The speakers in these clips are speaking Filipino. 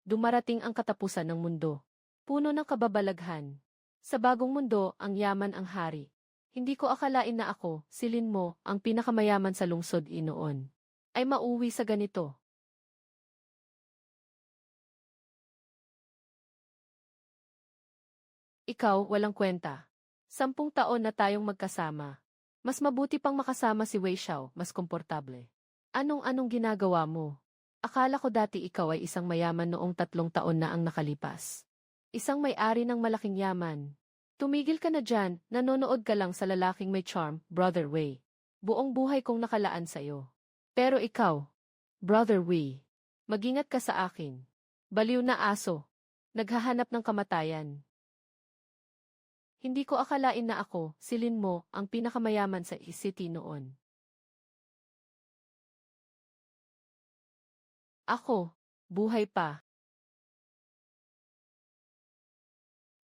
Dumarating ang katapusan ng mundo. Puno ng kababalaghan. Sa bagong mundo, ang yaman ang hari. Hindi ko akalain na ako, si Lin Mo, ang pinakamayaman sa lungsod inoon, ay mauwi sa ganito. Ikaw, walang kwenta. 10 taon na tayong magkasama. Mas mabuti pang makasama si Wei Xiao, mas komportable. Anong ginagawa mo? Akala ko dati ikaw ay isang mayaman noong 3 taon na ang nakalipas. Isang may-ari ng malaking yaman. Tumigil ka na dyan, nanonood ka lang sa lalaking may charm, Brother Wei. Buong buhay kong nakalaan sa'yo. Pero ikaw, Brother Wei, mag-ingat ka sa akin. Baliw na aso. Naghahanap ng kamatayan. Hindi ko akalain na ako, si Lin Mo, ang pinakamayaman sa city noon. Ako, buhay pa.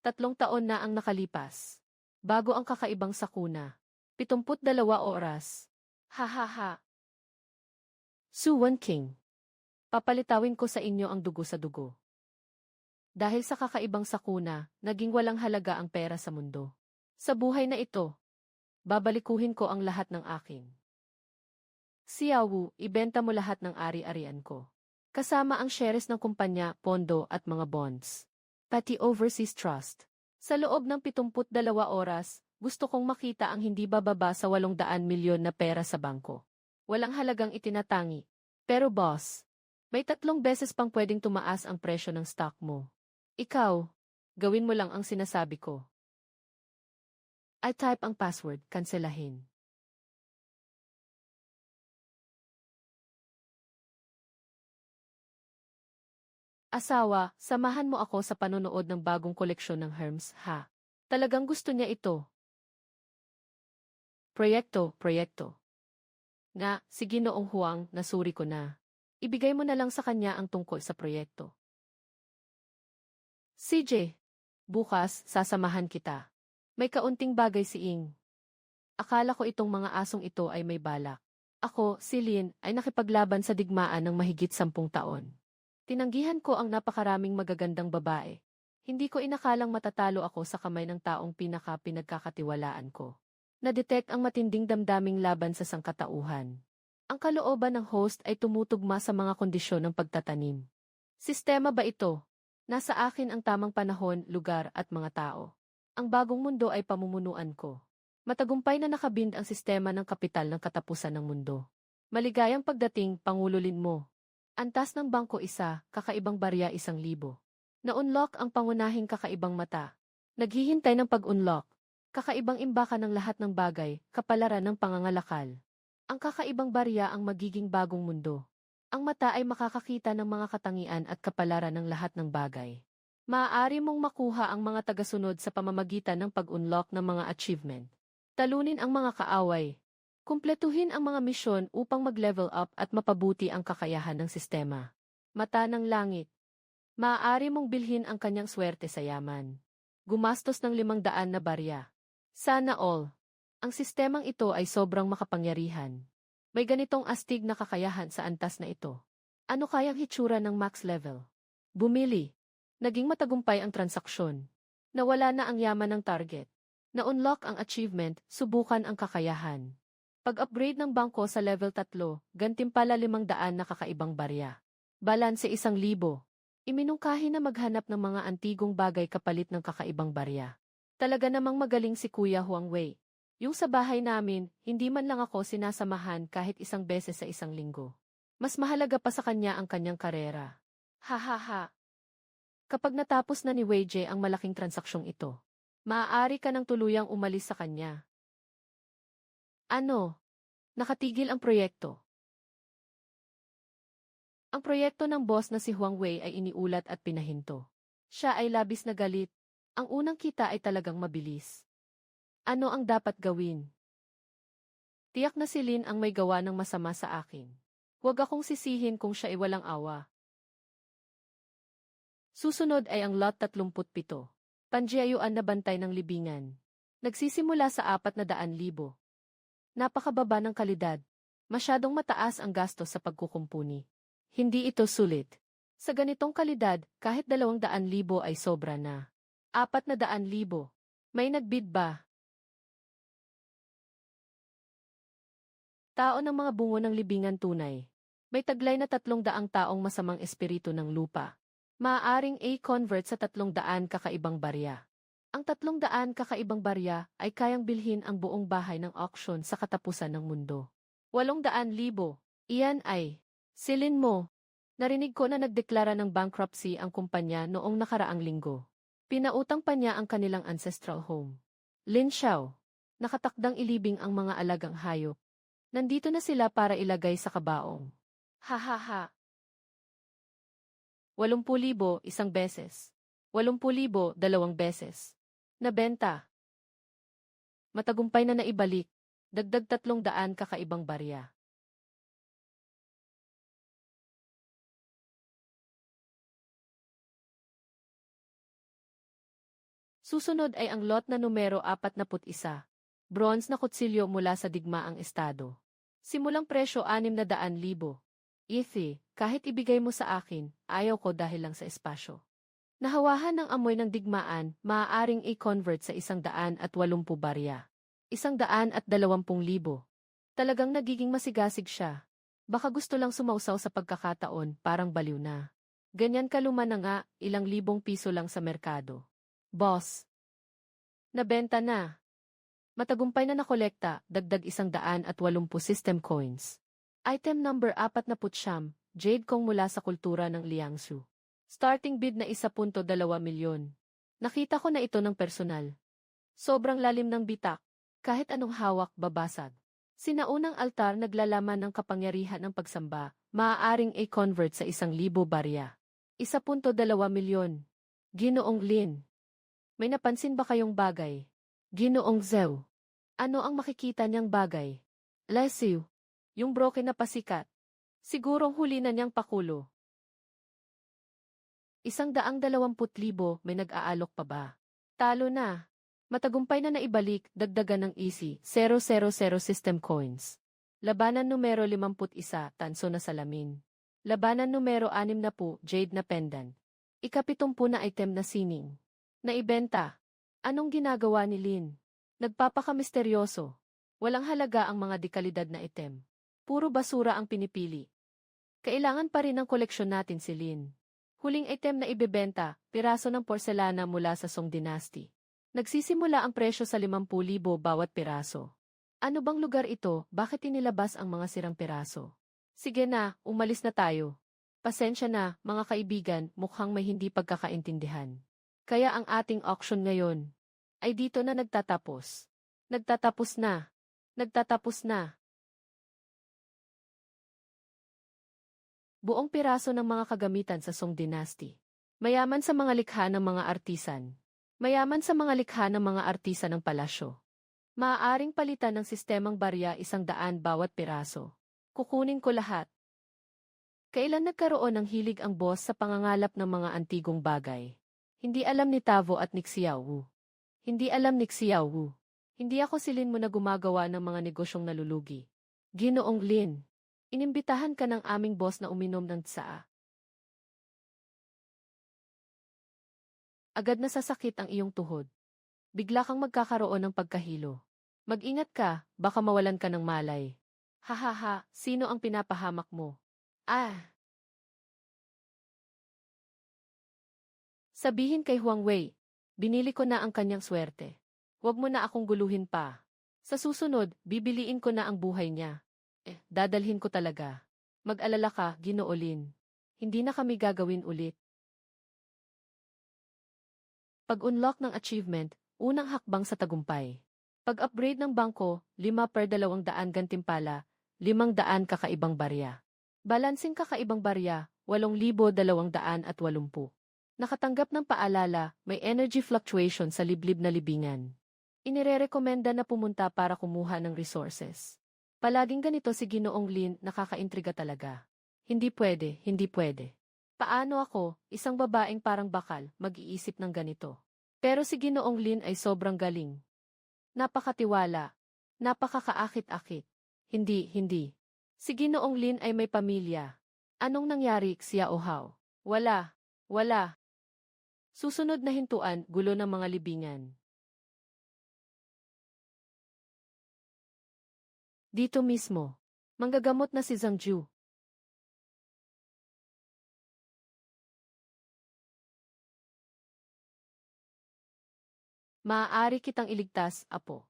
3 taon na ang nakalipas. Bago ang kakaibang sakuna. 72 oras. Ha ha ha. Su Wan King. Papalitawin ko sa inyo ang dugo sa dugo. Dahil sa kakaibang sakuna, naging walang halaga ang pera sa mundo. Sa buhay na ito, babalikuhin ko ang lahat ng akin. Xiao Wu, ibenta mo lahat ng ari-arian ko. Kasama ang shares ng kumpanya, pondo at mga bonds. Pati overseas trust. Sa loob ng 72 oras, gusto kong makita ang hindi bababa sa 800 milyon na pera sa bangko. Walang halagang itinatangi. Pero boss, may 3 beses pang pwedeng tumaas ang presyo ng stock mo. Ikaw, gawin mo lang ang sinasabi ko. I type ang password, kanselahin. Asawa, samahan mo ako sa panonood ng bagong koleksyon ng Hermes, ha? Talagang gusto niya ito. Proyekto. Nga, si Ginoong Huang, nasuri ko na. Ibigay mo na lang sa kanya ang tungkol sa proyekto. CJ, bukas, sasamahan kita. May kaunting bagay si Ing. Akala ko itong mga asong ito ay may balak. Ako, si Lin, ay nakipaglaban sa digmaan ng mahigit 10 taon. Tinanggihan ko ang napakaraming magagandang babae. Hindi ko inakalang matatalo ako sa kamay ng taong pinagkakatiwalaan ko. Na-detect ang matinding damdaming laban sa sangkatauhan. Ang kalooban ng host ay tumutugma sa mga kondisyon ng pagtatanim. Sistema ba ito? Nasa akin ang tamang panahon, lugar at mga tao. Ang bagong mundo ay pamumunuan ko. Matagumpay na nakabind ang sistema ng kapital ng katapusan ng mundo. Maligayang pagdating, Pangulo Lin Mo. Antas ng bangko isa, kakaibang barya 1,000. Na-unlock ang pangunahing kakaibang mata. Naghihintay ng pag-unlock. Kakaibang imbaka ng lahat ng bagay, kapalaran ng pangangalakal. Ang kakaibang barya ang magiging bagong mundo. Ang mata ay makakakita ng mga katangian at kapalaran ng lahat ng bagay. Maaari mong makuha ang mga tagasunod sa pamamagitan ng pag-unlock ng mga achievement. Talunin ang mga kaaway. Kumpletuhin ang mga misyon upang mag-level up at mapabuti ang kakayahan ng sistema. Mata ng langit. Maaari mong bilhin ang kanyang swerte sa yaman. Gumastos ng 500 na barya. Sana all. Ang sistemang ito ay sobrang makapangyarihan. May ganitong astig na kakayahan sa antas na ito. Ano kayang hitsura ng max level? Bumili. Naging matagumpay ang transaksyon. Nawala na ang yaman ng target. Na-unlock ang achievement, subukan ang kakayahan. Pag-upgrade ng bangko sa level 3, gantimpala 500 na kakaibang barya. Balanse 1,000. Iminungkahi na maghanap ng mga antigong bagay kapalit ng kakaibang barya. Talaga namang magaling si Kuya Huang Wei. Yung sa bahay namin, hindi man lang ako sinasamahan kahit 1 beses sa 1 linggo. Mas mahalaga pa sa kanya ang kanyang karera. Ha ha ha. Kapag natapos na ni Wei Jie ang malaking transaksyong ito, maaari ka nang tuluyang umalis sa kanya. Ano? Nakatigil ang proyekto. Ang proyekto ng boss na si Huang Wei ay iniulat at pinahinto. Siya ay labis na galit. Ang unang kita ay talagang mabilis. Ano ang dapat gawin? Tiyak na si Lin ang may gawa ng masama sa akin. Huwag akong sisihin kung siya ay walang awa. Susunod ay ang lot 37. Panjiayuan na bantay ng libingan. Nagsisimula sa 400,000. Napakababa ng kalidad. Masyadong mataas ang gastos sa pagkukumpuni. Hindi ito sulit. Sa ganitong kalidad, kahit 200,000 ay sobra na. 400,000. May nagbid ba? Tao ng mga bungo ng libingan tunay. May taglay na 300 taong masamang espiritu ng lupa. Maaaring A-convert sa 300 kakaibang barya. Ang 300 kakaibang barya ay kayang bilhin ang buong bahay ng auction sa katapusan ng mundo. 800,000. Iyan ay, silin mo. Narinig ko na nagdeklara ng bankruptcy ang kumpanya noong nakaraang linggo. Pinautang pa niya ang kanilang ancestral home. Lin Xiao. Nakatakdang ilibing ang mga alagang hayop. Nandito na sila para ilagay sa kabaong. Hahaha. 80,000 isang beses. 80,000 dalawang beses. Nabenta. Matagumpay na naibalik. Dagdag 300 kakaibang barya. Susunod ay ang lot na numero 41. Bronze na kutsilyo mula sa digmaang estado. Simulang presyo 600,000. Ithi, kahit ibigay mo sa akin, ayaw ko dahil lang sa espasyo. Nahawahan ng amoy ng digmaan, maaaring i-convert sa 180 barya. 120,000. Talagang nagiging masigasig siya. Baka gusto lang sumausaw sa pagkakataon, parang baliw na. Ganyan kaluma na nga, ilang libong piso lang sa merkado. Boss. Nabenta na. Matagumpay na nakolekta, dagdag 180 system coins. Item number 49, Jade Kong mula sa kultura ng Liangsu. Starting bid na 1.2 milyon. Nakita ko na ito ng personal. Sobrang lalim ng bitak. Kahit anong hawak, babasag. Sinaunang altar naglalaman ng kapangyarihan ng pagsamba, maaaring i-convert sa 1,000 barya. 1.2 milyon. Ginoong Lin. May napansin ba kayong bagay? Ginoong Zhou. Ano ang makikita niyang bagay? Lesiu. Yung broken na pasikat. Sigurong huli na niyang pakulo. 120,000 may nag-aalok pa ba? Talo na. Matagumpay na naibalik, dagdagan ng easy, 000 system coins. Labanan numero 51, tanso na salamin. Labanan numero 60, jade na pendant. Ika-70 na item na sining. Naibenta. Anong ginagawa ni Lin? Nagpapakamisteryoso. Walang halaga ang mga dekalidad na item. Puro basura ang pinipili. Kailangan pa rin ng koleksyon natin si Lin. Huling item na ibebenta, piraso ng porselana mula sa Song Dynasty. Nagsisimula ang presyo sa 50,000 bawat piraso. Ano bang lugar ito? Bakit inilabas ang mga sirang piraso? Sige na, umalis na tayo. Pasensya na, mga kaibigan, mukhang may hindi pagkakaintindihan. Kaya ang ating auction ngayon ay dito na nagtatapos. Nagtatapos na. Nagtatapos na. Buong piraso ng mga kagamitan sa Song Dynasty. Mayaman sa mga likha ng mga artisan. Mayaman sa mga likha ng mga artisan ng palasyo. Maaaring palitan ng sistemang barya 100 bawat piraso. Kukunin ko lahat. Kailan nagkaroon ng hilig ang boss sa pangangalap ng mga antigong bagay? Hindi alam ni Tavo at ni Xiaowu. Hindi alam ni Xiaowu. Hindi ako silin mo na gumagawa ng mga negosyong nalulugi. Ginoong Lin. Inimbitahan ka ng aming boss na uminom ng tsaa. Agad na sasakit ang iyong tuhod. Bigla kang magkakaroon ng pagkahilo. Mag-ingat ka, baka mawalan ka ng malay. Hahaha, sino ang pinapahamak mo? Ah! Sabihin kay Huang Wei, binili ko na ang kanyang swerte. Huwag mo na akong guluhin pa. Sa susunod, bibiliin ko na ang buhay niya. Dadalhin ko talaga. Mag-alala ka, Ginoo Lin. Hindi na kami gagawin ulit. Pag-unlock ng achievement, unang hakbang sa tagumpay. Pag-upgrade ng bangko, 5/200 gantimpala, 500 kakaibang barya. Balansing kakaibang barya, 8,280. Nakatanggap ng paalala, may energy fluctuation sa liblib na libingan. Inirerekomenda na pumunta para kumuha ng resources. Palaging ganito si Ginoong Lin, nakakaintriga talaga. Hindi pwede, hindi pwede. Paano ako, isang babaeng parang bakal, mag-iisip ng ganito? Pero si Ginoong Lin ay sobrang galing. Napakatiwala. Napakakaakit-akit. Hindi. Si Ginoong Lin ay may pamilya. Anong nangyari, Xiao Hao? Wala. Wala. Susunod na hintuan, gulo ng mga libingan. Dito mismo. Manggagamot na si Zhang Ju. Maaari kitang iligtas, apo.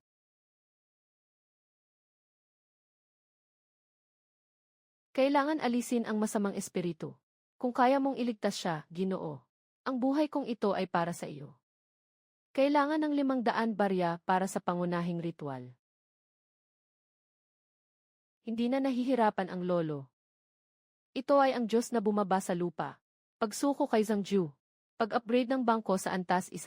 Kailangan alisin ang masamang espiritu. Kung kaya mong iligtas siya, Ginoo. Ang buhay kong ito ay para sa iyo. Kailangan ng 500 barya para sa pangunahing ritual. Hindi na nahihirapan ang lolo. Ito ay ang Diyos na bumaba sa lupa. Pagsuko kay Zhang Ju. Pag-upgrade ng bangko sa antas 1-0.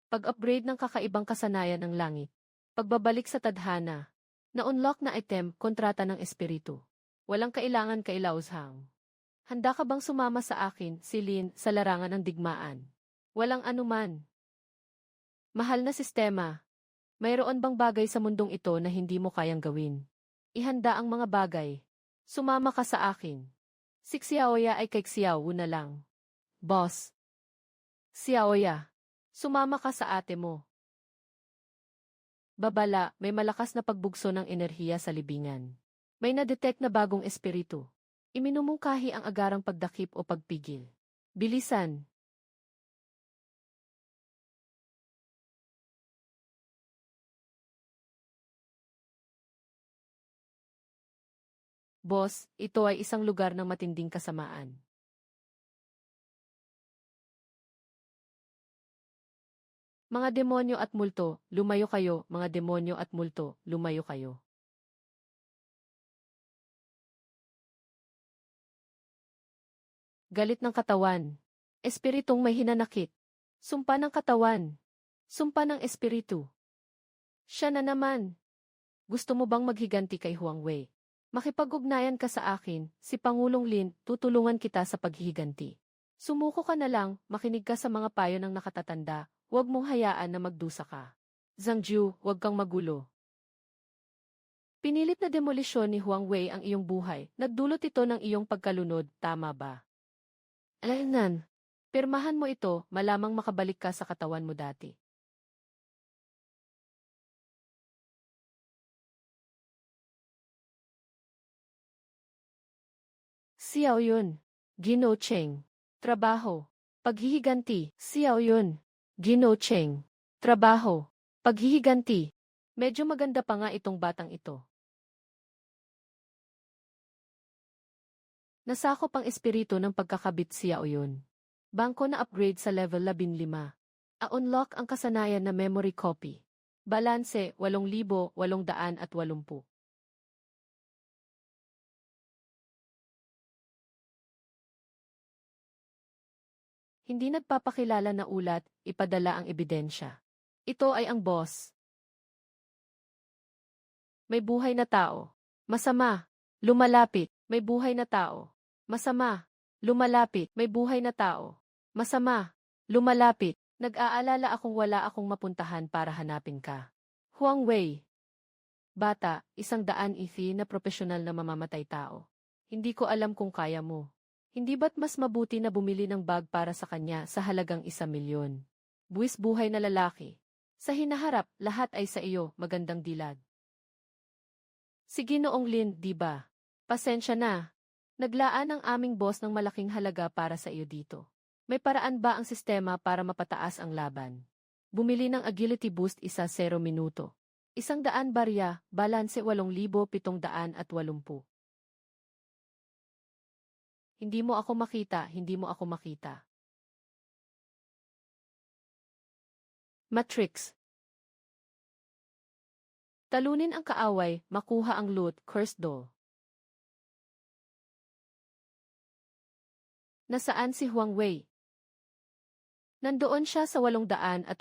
Pag-upgrade ng kakaibang kasanayan ng langit. Pagbabalik sa tadhana. Na-unlock na item, kontrata ng espiritu. Walang kailangan kay Laoshang. Handa ka bang sumama sa akin, Silin, sa larangan ng digmaan? Walang anuman. Mahal na sistema. Mayroon bang bagay sa mundong ito na hindi mo kayang gawin? Ihanda ang mga bagay. Sumama ka sa akin. Si Xiaoya ay kay Xiaowu na lang. Boss. Xiaoya. Sumama ka sa ate mo. Babala, may malakas na pagbugso ng enerhiya sa libingan. May na-detect na bagong espiritu. Iminumungkahi ang agarang pagdakip o pagpigil. Bilisan. Boss, ito ay isang lugar ng matinding kasamaan. Mga demonyo at multo, lumayo kayo, mga demonyo at multo, lumayo kayo. Galit ng katawan. Espiritong may hinanakit. Sumpa ng katawan. Sumpa ng espiritu. Siya na naman. Gusto mo bang maghiganti kay Huang Wei? Makipag-ugnayan ka sa akin, si Pangulong Lin, tutulungan kita sa paghihiganti. Sumuko ka na lang, makinig ka sa mga payo ng nakatatanda, huwag mong hayaan na magdusa ka. Zhang Ju, huwag kang magulo. Pinilit na demolisyon ni Huang Wei ang iyong buhay, nagdulot ito ng iyong pagkalunod, tama ba? Alainan, pirmahan mo ito, malamang makabalik ka sa katawan mo dati. Xiao Yun. Gino Cheng. Trabaho. Paghihiganti. Xiao Yun. Gino Cheng. Trabaho. Paghihiganti. Medyo maganda pa nga itong batang ito. Nasakop ang espiritu ng pagkakabit Xiao Yun. Bangko na upgrade sa level 15. A-unlock ang kasanayan na memory copy. Balanse 8,880. Hindi nagpapakilala na ulat, ipadala ang ebidensya. Ito ay ang boss. May buhay na tao. Masama. Lumalapit. May buhay na tao. Masama. Lumalapit. May buhay na tao. Masama. Lumalapit. Nag-aalala akong wala akong mapuntahan para hanapin ka. Huang Wei. Bata, 100 ifi na profesional na mamamatay tao. Hindi ko alam kung kaya mo. Hindi ba't mas mabuti na bumili ng bag para sa kanya sa halagang 1,000,000? Buwis buhay na lalaki. Sa hinaharap, lahat ay sa iyo, magandang dilag. Sige Noong Lin, di ba? Pasensya na. Naglaan ang aming boss ng malaking halaga para sa iyo dito. May paraan ba ang sistema para mapataas ang laban? Bumili ng agility boost 1-0 minuto. 100 barya, balanse 8,780. Hindi mo ako makita, hindi mo ako makita. Matrix. Talunin ang kaaway, makuha ang loot, cursed doll. Nasaan si Huang Wei? Nandoon siya sa 888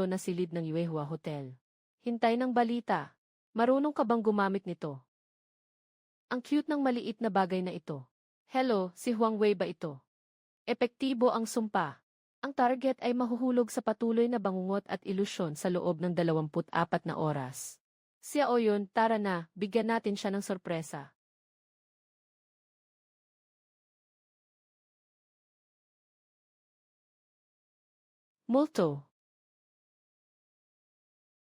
na silid ng Yuehua Hotel. Hintay ng balita. Marunong ka bang gumamit nito? Ang cute ng maliit na bagay na ito. Hello, si Huang Wei ba ito? Epektibo ang sumpa. Ang target ay mahuhulog sa patuloy na bangungot at ilusyon sa loob ng 24 na oras. Xiao Yun, tara na, bigyan natin siya ng sorpresa. Multo.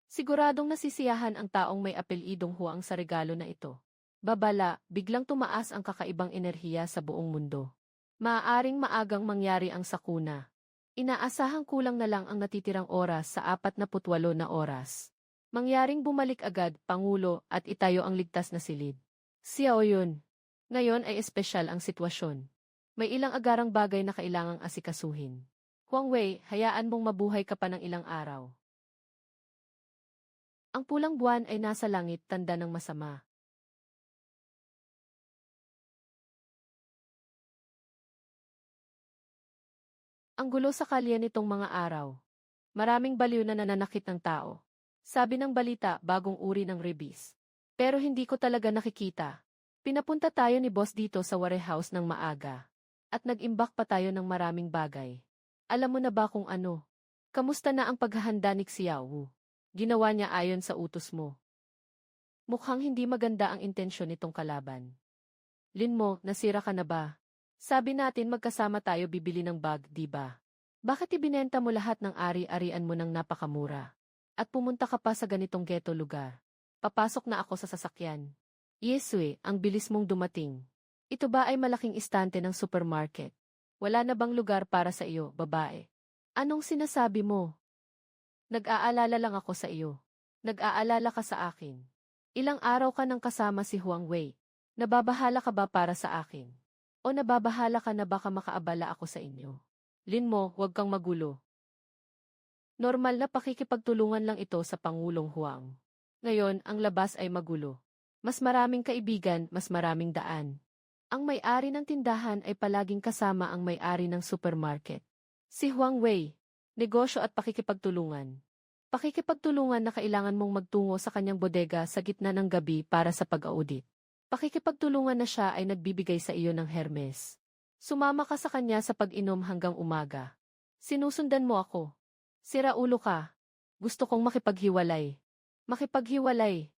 Siguradong nasisiyahan ang taong may apelyidong Huang sa regalo na ito. Babala, biglang tumaas ang kakaibang enerhiya sa buong mundo. Maaaring maagang mangyari ang sakuna. Inaasahang kulang na lang ang natitirang oras sa 48 na oras. Mangyaring bumalik agad, Pangulo, at itayo ang ligtas na silid. Xiao Yun. Ngayon ay espesyal ang sitwasyon. May ilang agarang bagay na kailangang asikasuhin. Huang Wei, hayaan mong mabuhay ka pa ng ilang araw. Ang pulang buwan ay nasa langit, tanda ng masama. Ang gulo sa kalye nitong mga araw. Maraming baliw na nananakit ng tao. Sabi ng balita, bagong uri ng rebis. Pero hindi ko talaga nakikita. Pinapunta tayo ni boss dito sa warehouse ng maaga. At nag-imbak pa tayo ng maraming bagay. Alam mo na ba kung ano? Kamusta na ang paghahanda ni Xiao? Ginawa niya ayon sa utos mo. Mukhang hindi maganda ang intensyon nitong kalaban. Lin mo, nasira ka na ba? Sabi natin magkasama tayo bibili ng bag, di ba? Bakit ibinenta mo lahat ng ari-arian mo ng napakamura? At pumunta ka pa sa ganitong ghetto lugar. Papasok na ako sa sasakyan. Yeswe, ang bilis mong dumating. Ito ba ay malaking istante ng supermarket? Wala na bang lugar para sa iyo, babae? Anong sinasabi mo? Nag-aalala lang ako sa iyo. Nag-aalala ka sa akin. Ilang araw ka nang kasama si Huang Wei. Nababahala ka ba para sa akin? O nababahala ka na baka makaabala ako sa inyo? Lin mo, huwag kang magulo. Normal na pakikipagtulungan lang ito sa Pangulong Huang. Ngayon, ang labas ay magulo. Mas maraming kaibigan, mas maraming daan. Ang may-ari ng tindahan ay palaging kasama ang may-ari ng supermarket. Si Huang Wei, negosyo at pakikipagtulungan. Pakikipagtulungan na kailangan mong magtungo sa kanyang bodega sa gitna ng gabi para sa pag-audit. Pakikipagtulungan na siya ay nagbibigay sa iyo ng Hermes. Sumama ka sa kanya sa pag-inom hanggang umaga. Sinusundan mo ako. Sira ulo ka. Gusto kong makipaghiwalay. Makipaghiwalay.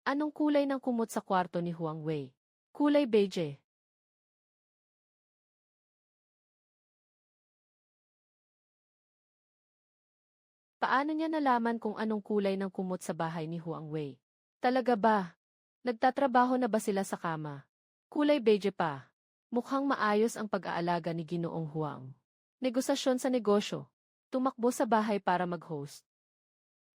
Anong kulay ng kumot sa kwarto ni Huang Wei? Kulay beige. Paano niya nalaman kung anong kulay ng kumot sa bahay ni Huang Wei? Talaga ba? Nagtatrabaho na ba sila sa kama? Kulay beige pa. Mukhang maayos ang pag-aalaga ni Ginoong Huang. Negosasyon sa negosyo. Tumakbo sa bahay para mag-host.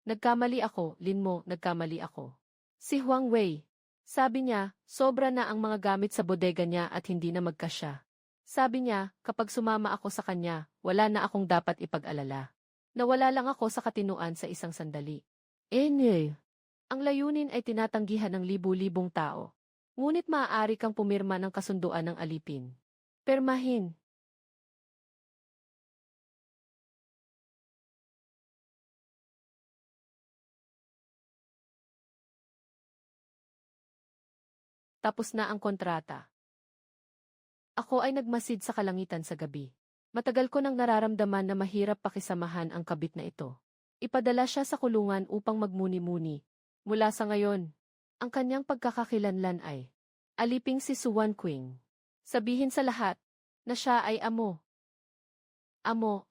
Nagkamali ako, Lin mo, nagkamali ako. Si Huang Wei. Sabi niya, sobra na ang mga gamit sa bodega niya at hindi na magkasya. Sabi niya, kapag sumama ako sa kanya, wala na akong dapat ipag-alala. Nawala lang ako sa katinuan sa isang sandali. Ang layunin ay tinatanggihan ng libu-libong tao. Ngunit maaari kang pumirma ng kasunduan ng alipin. Permahin. Tapos na ang kontrata. Ako ay nagmasid sa kalangitan sa gabi. Matagal ko nang nararamdaman na mahirap pakisamahan ang kabit na ito. Ipadala siya sa kulungan upang magmuni-muni. Mula sa ngayon, ang kanyang pagkakakilanlan ay aliping si Suwan Qing. Sabihin sa lahat na siya ay amo. Amo.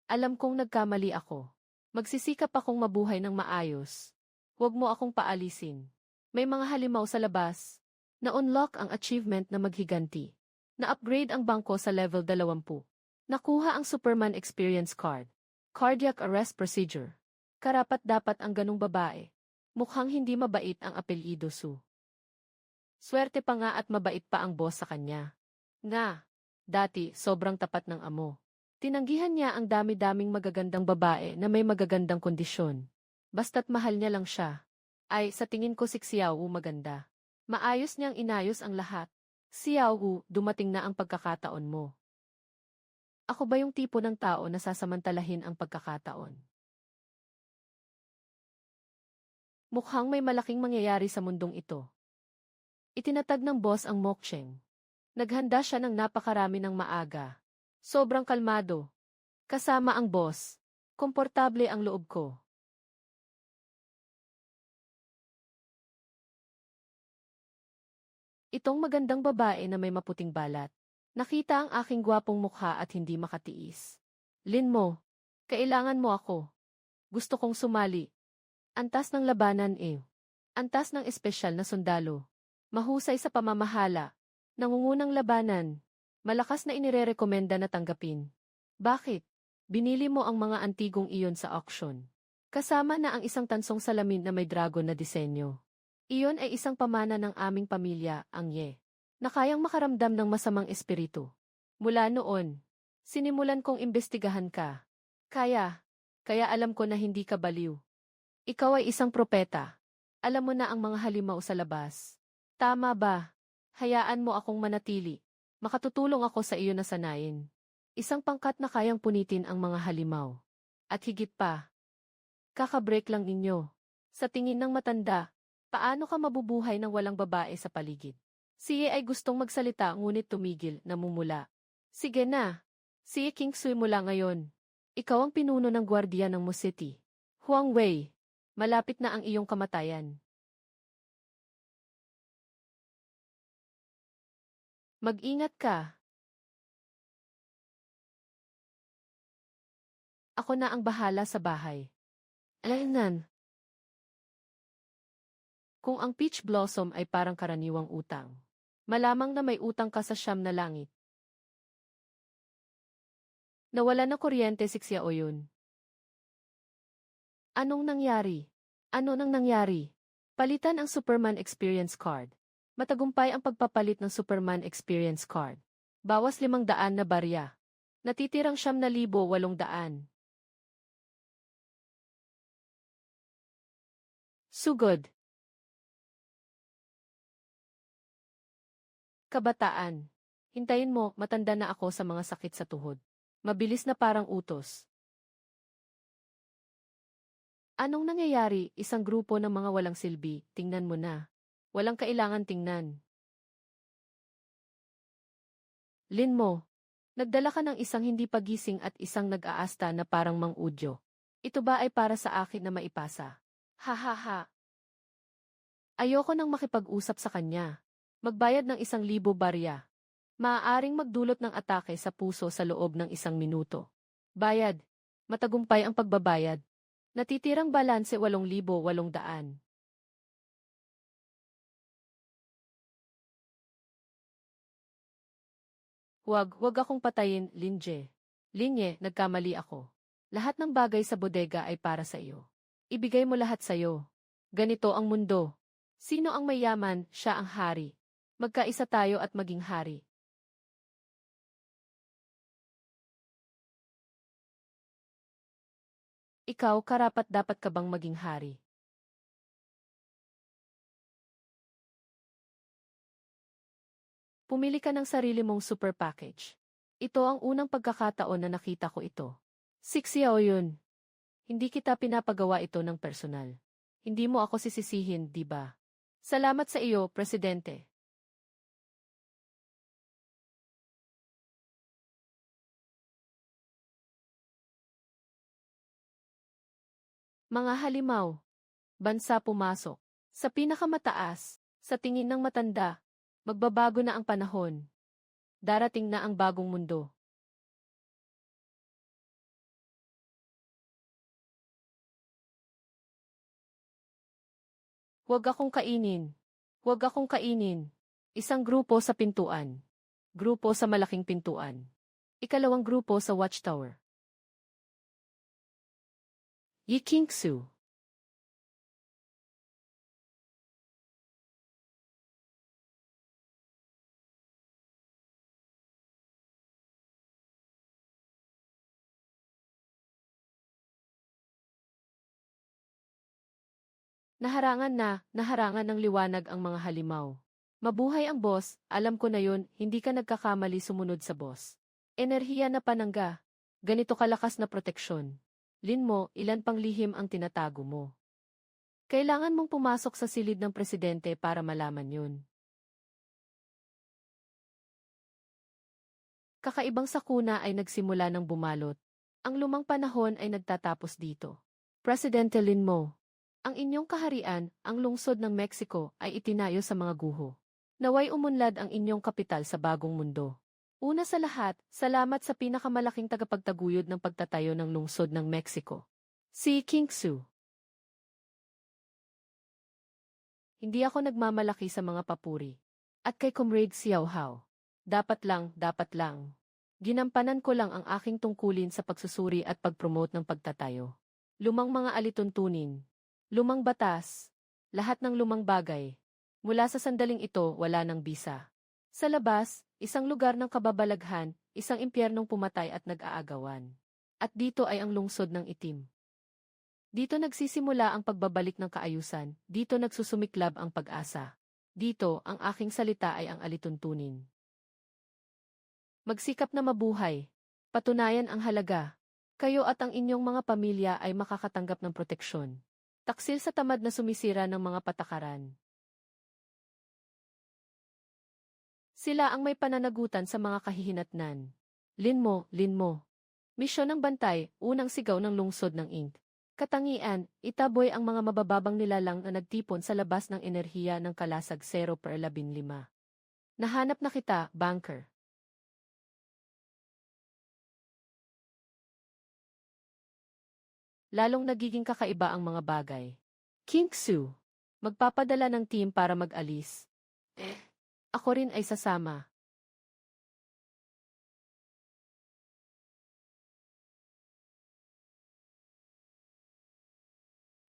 Alam kong nagkamali ako. Magsisikap akong mabuhay ng maayos. Huwag mo akong paalisin. May mga halimaw sa labas. Na-unlock ang achievement na maghiganti. Na-upgrade ang bangko sa level 20. Nakuha ang Superman Experience Card. Cardiac Arrest Procedure. Karapat-dapat ang ganong babae. Mukhang hindi mabait ang apelyido Su. Swerte pa nga at mabait pa ang boss sa kanya. Nga, dati sobrang tapat ng amo. Tinanggihan niya ang dami-daming magagandang babae na may magagandang kondisyon. Basta't mahal niya lang siya. Ay, sa tingin ko si Xiao Wu maganda. Maayos niyang inayos ang lahat. Xiao Wu, dumating na ang pagkakataon mo. Ako ba yung tipo ng tao na sasamantalahin ang pagkakataon? Mukhang may malaking mangyayari sa mundong ito. Itinatag ng boss ang Mokcheng. Naghanda siya ng napakarami ng maaga. Sobrang kalmado. Kasama ang boss. Komportable ang loob ko. Itong magandang babae na may maputing balat. Nakita ang aking gwapong mukha at hindi makatiis. Lin mo, kailangan mo ako. Gusto kong sumali. Antas ng labanan eh. Antas ng espesyal na sundalo. Mahusay sa pamamahala. Nangungunang labanan. Malakas na inirerekomenda na tanggapin. Bakit? Binili mo ang mga antigong iyon sa auction. Kasama na ang isang tansong salamin na may dragon na disenyo. Iyon ay isang pamana ng aming pamilya, ang Ye, na kayang makaramdam ng masamang espiritu. Mula noon, sinimulan kong imbestigahan ka. Kaya alam ko na hindi ka baliw. Ikaw ay isang propeta. Alam mo na ang mga halimaw sa labas. Tama ba? Hayaan mo akong manatili. Makatutulong ako sa iyo na sanayin. Isang pangkat na kayang punitin ang mga halimaw. At higit pa, kakabreak lang ninyo. Sa tingin ng matanda, paano ka mabubuhay nang walang babae sa paligid? Si Ye ay gustong magsalita ngunit tumigil, namumula. Sige na. Si Ye Kingsui mula ngayon. Ikaw ang pinuno ng gwardiya ng Mu City. Huang Wei, malapit na ang iyong kamatayan. Mag-ingat ka. Ako na ang bahala sa bahay. Alainan. Kung ang peach blossom ay parang karaniwang utang, malamang na may utang ka sa siyam na langit. Nawala na kuryente si Xiao yun. Anong nangyari? Ano nang nangyari? Palitan ang Superman Experience Card. Matagumpay ang pagpapalit ng Superman Experience Card. Bawas 500 na barya. Natitirang 7,800. Sugod. Kabataan. Hintayin mo, matanda na ako sa mga sakit sa tuhod. Mabilis na parang utos. Anong nangyayari? Isang grupo ng mga walang silbi, tingnan mo na. Walang kailangan tingnan. Lin mo, nagdala ka ng isang hindi pagising at isang nag-aasta na parang mang-udyo. Ito ba ay para sa akin na maipasa? Ha ha ha. Ayoko nang makipag-usap sa kanya. Magbayad ng 1,000 barya. Maaaring magdulot ng atake sa puso sa loob ng 1 minuto. Bayad. Matagumpay ang pagbabayad. Natitirang balanse 8,800. Huwag akong patayin, Linje. Linye, nagkamali ako. Lahat ng bagay sa bodega ay para sa iyo. Ibigay mo lahat sa iyo. Ganito ang mundo. Sino ang mayaman, siya ang hari. Magkaisa tayo at maging hari. Ikaw, karapat-dapat ka bang maging hari? Pumili ka ng sarili mong super package. Ito ang unang pagkakataon na nakita ko ito. 6 yun. Hindi kita pinapagawa ito ng personal. Hindi mo ako sisisihin, di ba? Salamat sa iyo, Presidente. Mga halimaw. Bansa pumasok. Sa pinakamataas, sa tingin ng matanda, magbabago na ang panahon. Darating na ang bagong mundo. Huwag akong kainin. Huwag akong kainin. Isang grupo sa pintuan. Grupo sa malaking pintuan. Ikalawang grupo sa watchtower. Yi Kingsu. Naharangan ng liwanag ang mga halimaw. Mabuhay ang boss, alam ko na yun, hindi ka nagkakamali sumunod sa boss. Enerhiya na panangga. Ganito kalakas na proteksyon. Lin mo, ilan pang lihim ang tinatago mo. Kailangan mong pumasok sa silid ng presidente para malaman yun. Kakaibang sakuna ay nagsimula ng bumalot. Ang lumang panahon ay nagtatapos dito. Presidente Lin mo. Ang inyong kaharian, ang lungsod ng Mexico, ay itinayo sa mga guho. Naway umunlad ang inyong kapital sa bagong mundo. Una sa lahat, salamat sa pinakamalaking tagapagtaguyod ng pagtatayo ng lungsod ng Mexico. Si King Su. Hindi ako nagmamalaki sa mga papuri. At kay Comrade Xiao Hao. Dapat lang. Ginampanan ko lang ang aking tungkulin sa pagsusuri at pagpromote ng pagtatayo. Lumang mga alituntunin. Lumang batas. Lahat ng lumang bagay. Mula sa sandaling ito, wala ng bisa. Sa labas, isang lugar ng kababalaghan, isang impyernong pumatay at nag-aagawan. At dito ay ang lungsod ng itim. Dito nagsisimula ang pagbabalik ng kaayusan, dito nagsusumiklab ang pag-asa. Dito, ang aking salita ay ang alituntunin. Magsikap na mabuhay. Patunayan ang halaga. Kayo at ang inyong mga pamilya ay makakatanggap ng proteksyon. Taksil sa tamad na sumisira ng mga patakaran. Sila ang may pananagutan sa mga kahihinatnan. Linmo. Misyon ng bantay, unang sigaw ng lungsod ng Inc. Katangian, itaboy ang mga mabababang nilalang na nagtipon sa labas ng enerhiya ng kalasag 0/15. Nahanap na kita, banker. Lalong nagiging kakaiba ang mga bagay. King Su. Magpapadala ng team para mag-alis. Ako rin ay sasama.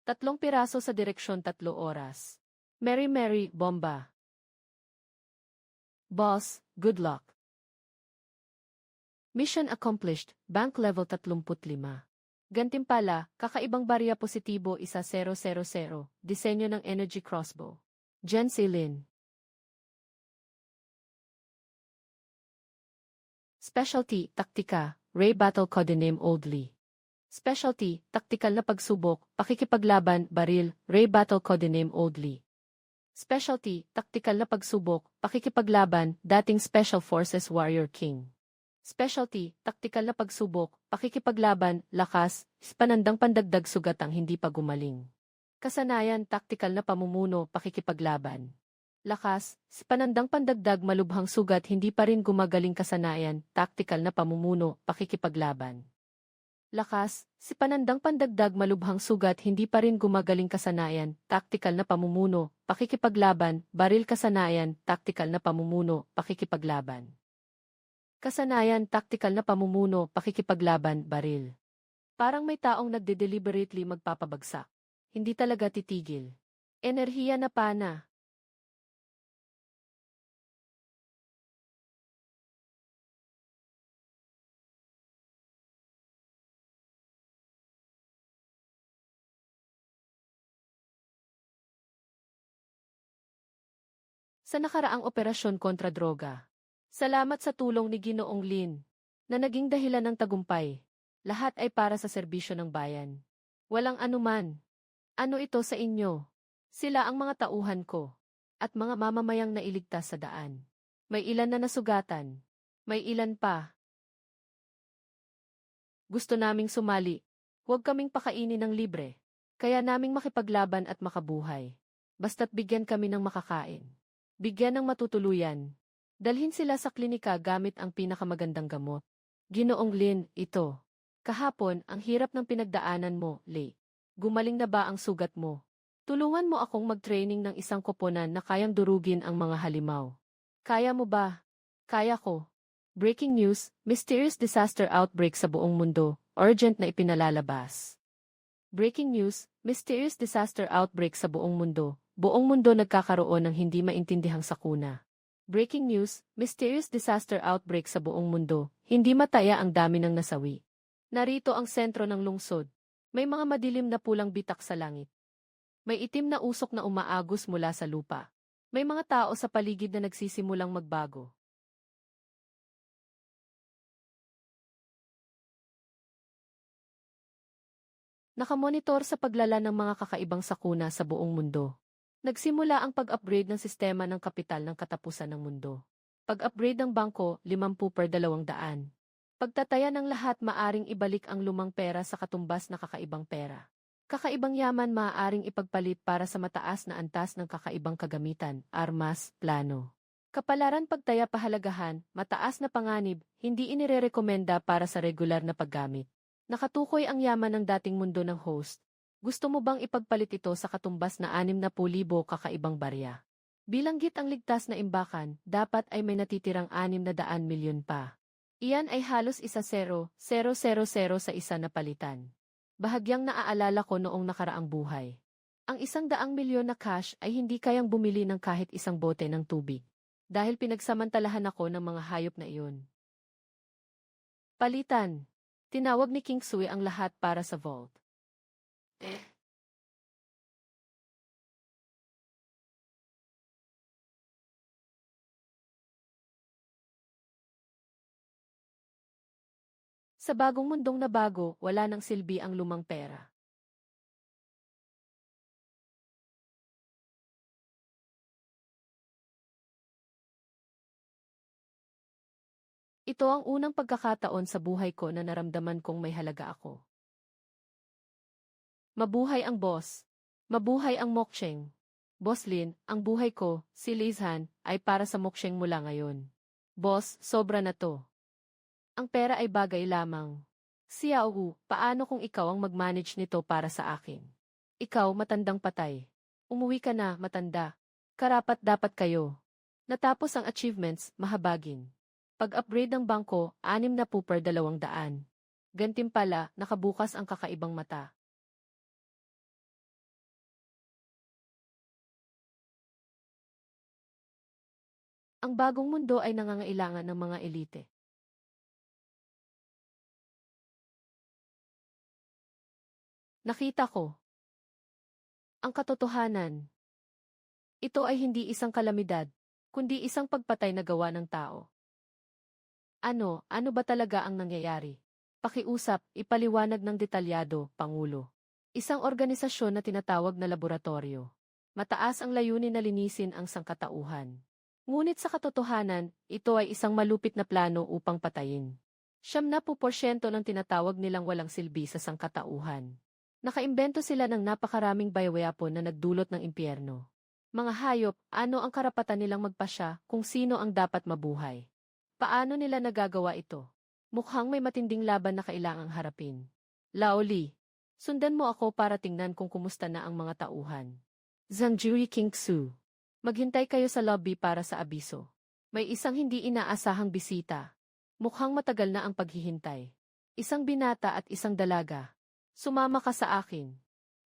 Tatlong piraso sa direksyon 3 oras. Mary, bomba. Boss, good luck. Mission accomplished, bank level 35. Gantimpala, kakaibang barya positibo 1000, disenyo ng energy crossbow. Jen Celine. Specialty, taktika, Ray Battle Codename Oldly. Specialty, taktikal na pagsubok, pakikipaglaban, baril, Ray Battle Codename Oldly. Specialty, taktikal na pagsubok, pakikipaglaban, dating Special Forces Warrior King. Specialty, taktikal na pagsubok, pakikipaglaban, lakas, panandang pandagdag sugatang hindi pa gumaling. Kasanayan, taktikal na pamumuno, pakikipaglaban. Lakas, panandang pandagdag malubhang sugat hindi pa rin gumagaling kasanayan, taktikal na pamumuno, pakikipaglaban. Lakas, panandang pandagdag malubhang sugat hindi pa rin gumagaling kasanayan, taktikal na pamumuno, pakikipaglaban, baril kasanayan, taktikal na pamumuno, pakikipaglaban. Kasanayan, taktikal na pamumuno, pakikipaglaban, baril. Parang may taong nagde-deliberately magpapabagsak. Hindi talaga titigil. Enerhiya na pana. Sa nakaraang operasyon kontra droga. Salamat sa tulong ni Ginoong Lin, na naging dahilan ng tagumpay. Lahat ay para sa serbisyo ng bayan. Walang anuman. Ano ito sa inyo? Sila ang mga tauhan ko, at mga mamamayang nailigtas sa daan. May ilan na nasugatan. May ilan pa. Gusto naming sumali. Huwag kaming pakainin ng libre. Kaya naming makipaglaban at makabuhay. Basta't bigyan kami ng makakain. Bigyan ng matutuluyan. Dalhin sila sa klinika gamit ang pinakamagandang gamot. Ginoong Lin, ito. Kahapon, ang hirap ng pinagdaanan mo, Lei. Gumaling na ba ang sugat mo? Tulungan mo akong mag-training ng isang koponan na kayang durugin ang mga halimaw. Kaya mo ba? Kaya ko. Breaking news, mysterious disaster outbreak sa buong mundo, urgent na ipinalalabas. Breaking news, mysterious disaster outbreak sa buong mundo nagkakaroon ng hindi maintindihang sakuna. Breaking news, mysterious disaster outbreak sa buong mundo, hindi mataya ang dami ng nasawi. Narito ang sentro ng lungsod. May mga madilim na pulang bitak sa langit. May itim na usok na umaagos mula sa lupa. May mga tao sa paligid na nagsisimulang magbago. Nakamonitor sa paglala ng mga kakaibang sakuna sa buong mundo. Nagsimula ang pag-upgrade ng sistema ng kapital ng katapusan ng mundo. Pag-upgrade ng bangko, 50/200. Pagtataya ng lahat maaring ibalik ang lumang pera sa katumbas na kakaibang pera. Kakaibang yaman maaaring ipagpalit para sa mataas na antas ng kakaibang kagamitan, armas, plano. Kapalaran pagtaya pahalagahan, mataas na panganib, hindi inirerekomenda para sa regular na paggamit. Nakatukoy ang yaman ng dating mundo ng host. Gusto mo bang ipagpalit ito sa katumbas na 60,000 kakaibang barya? Bilang git ang ligtas na imbakan, dapat ay may natitirang 600 milyon pa. Iyan ay halos 1,000,000 sa isa na palitan. Bahagyang naaalala ko noong nakaraang buhay. Ang 100 milyon na cash ay hindi kayang bumili ng kahit isang bote ng tubig. Dahil pinagsamantalahan ako ng mga hayop na iyon. Palitan. Tinawag ni King Sui ang lahat para sa vault. Sa bagong mundong na bago, wala nang silbi ang lumang pera. Ito ang unang pagkakataon sa buhay ko na naramdaman kong may halaga ako. Mabuhay ang boss. Mabuhay ang Mokcheng. Boss Lin, ang buhay ko, si Lizhan, ay para sa Mokcheng mula ngayon. Boss, sobra na to. Ang pera ay bagay lamang. Xiao, paano kung ikaw ang mag-manage nito para sa akin? Ikaw, matandang patay. Umuwi ka na, matanda. Karapat dapat kayo. Natapos ang achievements, mahabagin. Pag-upgrade ng bangko, 60 per 200. Gantimpala, nakabukas ang kakaibang mata. Ang bagong mundo ay nangangailangan ng mga elite. Nakita ko. Ang katotohanan. Ito ay hindi isang kalamidad, kundi isang pagpatay na gawa ng tao. Ano ba talaga ang nangyayari? Pakiusap, ipaliwanag ng detalyado, Pangulo. Isang organisasyon na tinatawag na laboratorio. Mataas ang layunin na linisin ang sangkatauhan. Ngunit sa katotohanan, ito ay isang malupit na plano upang patayin. 70% ng tinatawag nilang walang silbi sa sangkatauhan. Nakaimbento sila ng napakaraming bayaweyapon na nagdulot ng impyerno. Mga hayop, ano ang karapatan nilang magpasya kung sino ang dapat mabuhay? Paano nila nagagawa ito? Mukhang may matinding laban na kailangang harapin. Laoli, sundan mo ako para tingnan kung kumusta na ang mga tauhan. Zhangjiri Kingsu. Maghintay kayo sa lobby para sa abiso. May isang hindi inaasahang bisita. Mukhang matagal na ang paghihintay. Isang binata at isang dalaga. Sumama ka sa akin.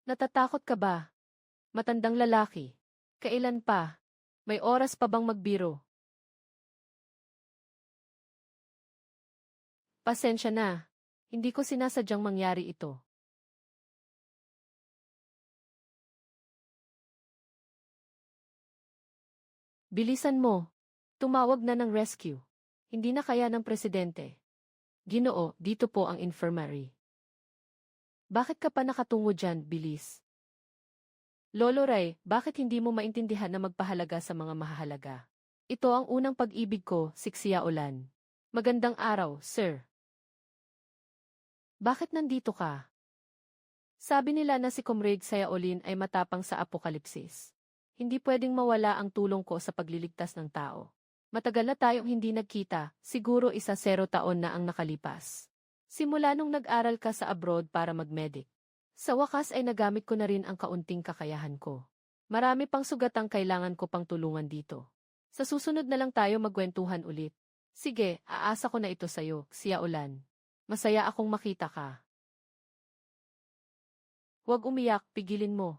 Natatakot ka ba? Matandang lalaki. Kailan pa? May oras pa bang magbiro? Pasensya na. Hindi ko sinasadyang mangyari ito. Bilisan mo. Tumawag na ng rescue. Hindi na kaya ng presidente. Ginoo, dito po ang infirmary. Bakit ka pa nakatungo dyan, bilis? Lolo Ray, bakit hindi mo maintindihan na magpahalaga sa mga mahahalaga? Ito ang unang pag-ibig ko, Sixia Olan. Magandang araw, sir. Bakit nandito ka? Sabi nila na si Comrade Sayaolin ay matapang sa apokalipsis. Hindi pwedeng mawala ang tulong ko sa pagliligtas ng tao. Matagal na tayong hindi nagkita, siguro 10 taon na ang nakalipas. Simula nung nag-aral ka sa abroad para mag-medic. Sa wakas ay nagamit ko na rin ang kaunting kakayahan ko. Marami pang sugatang kailangan ko pang tulungan dito. Sa susunod na lang tayo magkwentuhan ulit. Sige, aasa ko na ito sa'yo, Xiaolan. Masaya akong makita ka. Huwag umiyak, pigilin mo.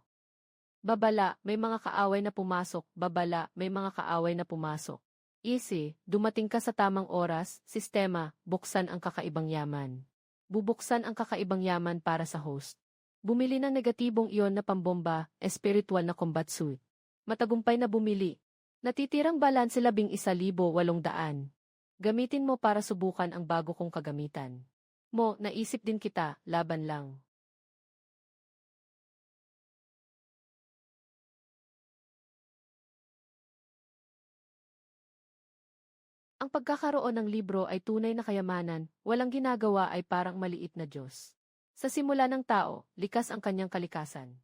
Babala, may mga kaaway na pumasok, babala, may mga kaaway na pumasok. Easy, dumating ka sa tamang oras, sistema, buksan ang kakaibang yaman. Bubuksan ang kakaibang yaman para sa host. Bumili ng negatibong iyon na pambomba, espiritual na combat suit. Matagumpay na bumili. Natitirang balanse 11,800. Gamitin mo para subukan ang bago kong kagamitan. Mo, naisip din kita, laban lang. Ang pagkakaroon ng libro ay tunay na kayamanan, walang ginagawa ay parang maliit na Diyos. Sa simula ng tao, likas ang kanyang kalikasan.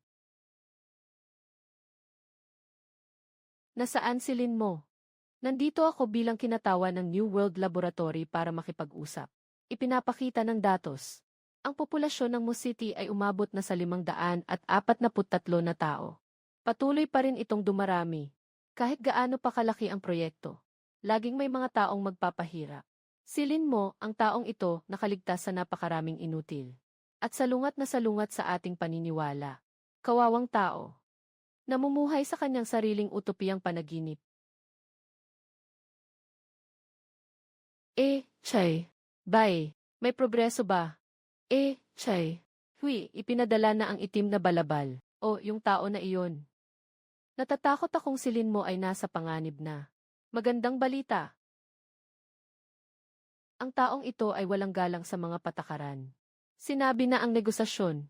Nasaan silin mo? Nandito ako bilang kinatawa ng New World Laboratory para makipag-usap. Ipinapakita ng datos. Ang populasyon ng Musiti ay umabot na sa 543 na tao. Patuloy pa rin itong dumarami. Kahit gaano pa kalaki ang proyekto, laging may mga taong magpapahirap. Silin mo ang taong ito nakaligtas sa napakaraming inutil. At salungat na salungat sa ating paniniwala. Kawawang tao. Namumuhay sa kanyang sariling utopiyang panaginip. Chay. Bay, may progreso ba? Chay. Ipinadala na ang itim na balabal. O, yung tao na iyon. Natatakot akong silin mo ay nasa panganib na. Magandang balita. Ang taong ito ay walang galang sa mga patakaran. Sinabi na ang negosasyon.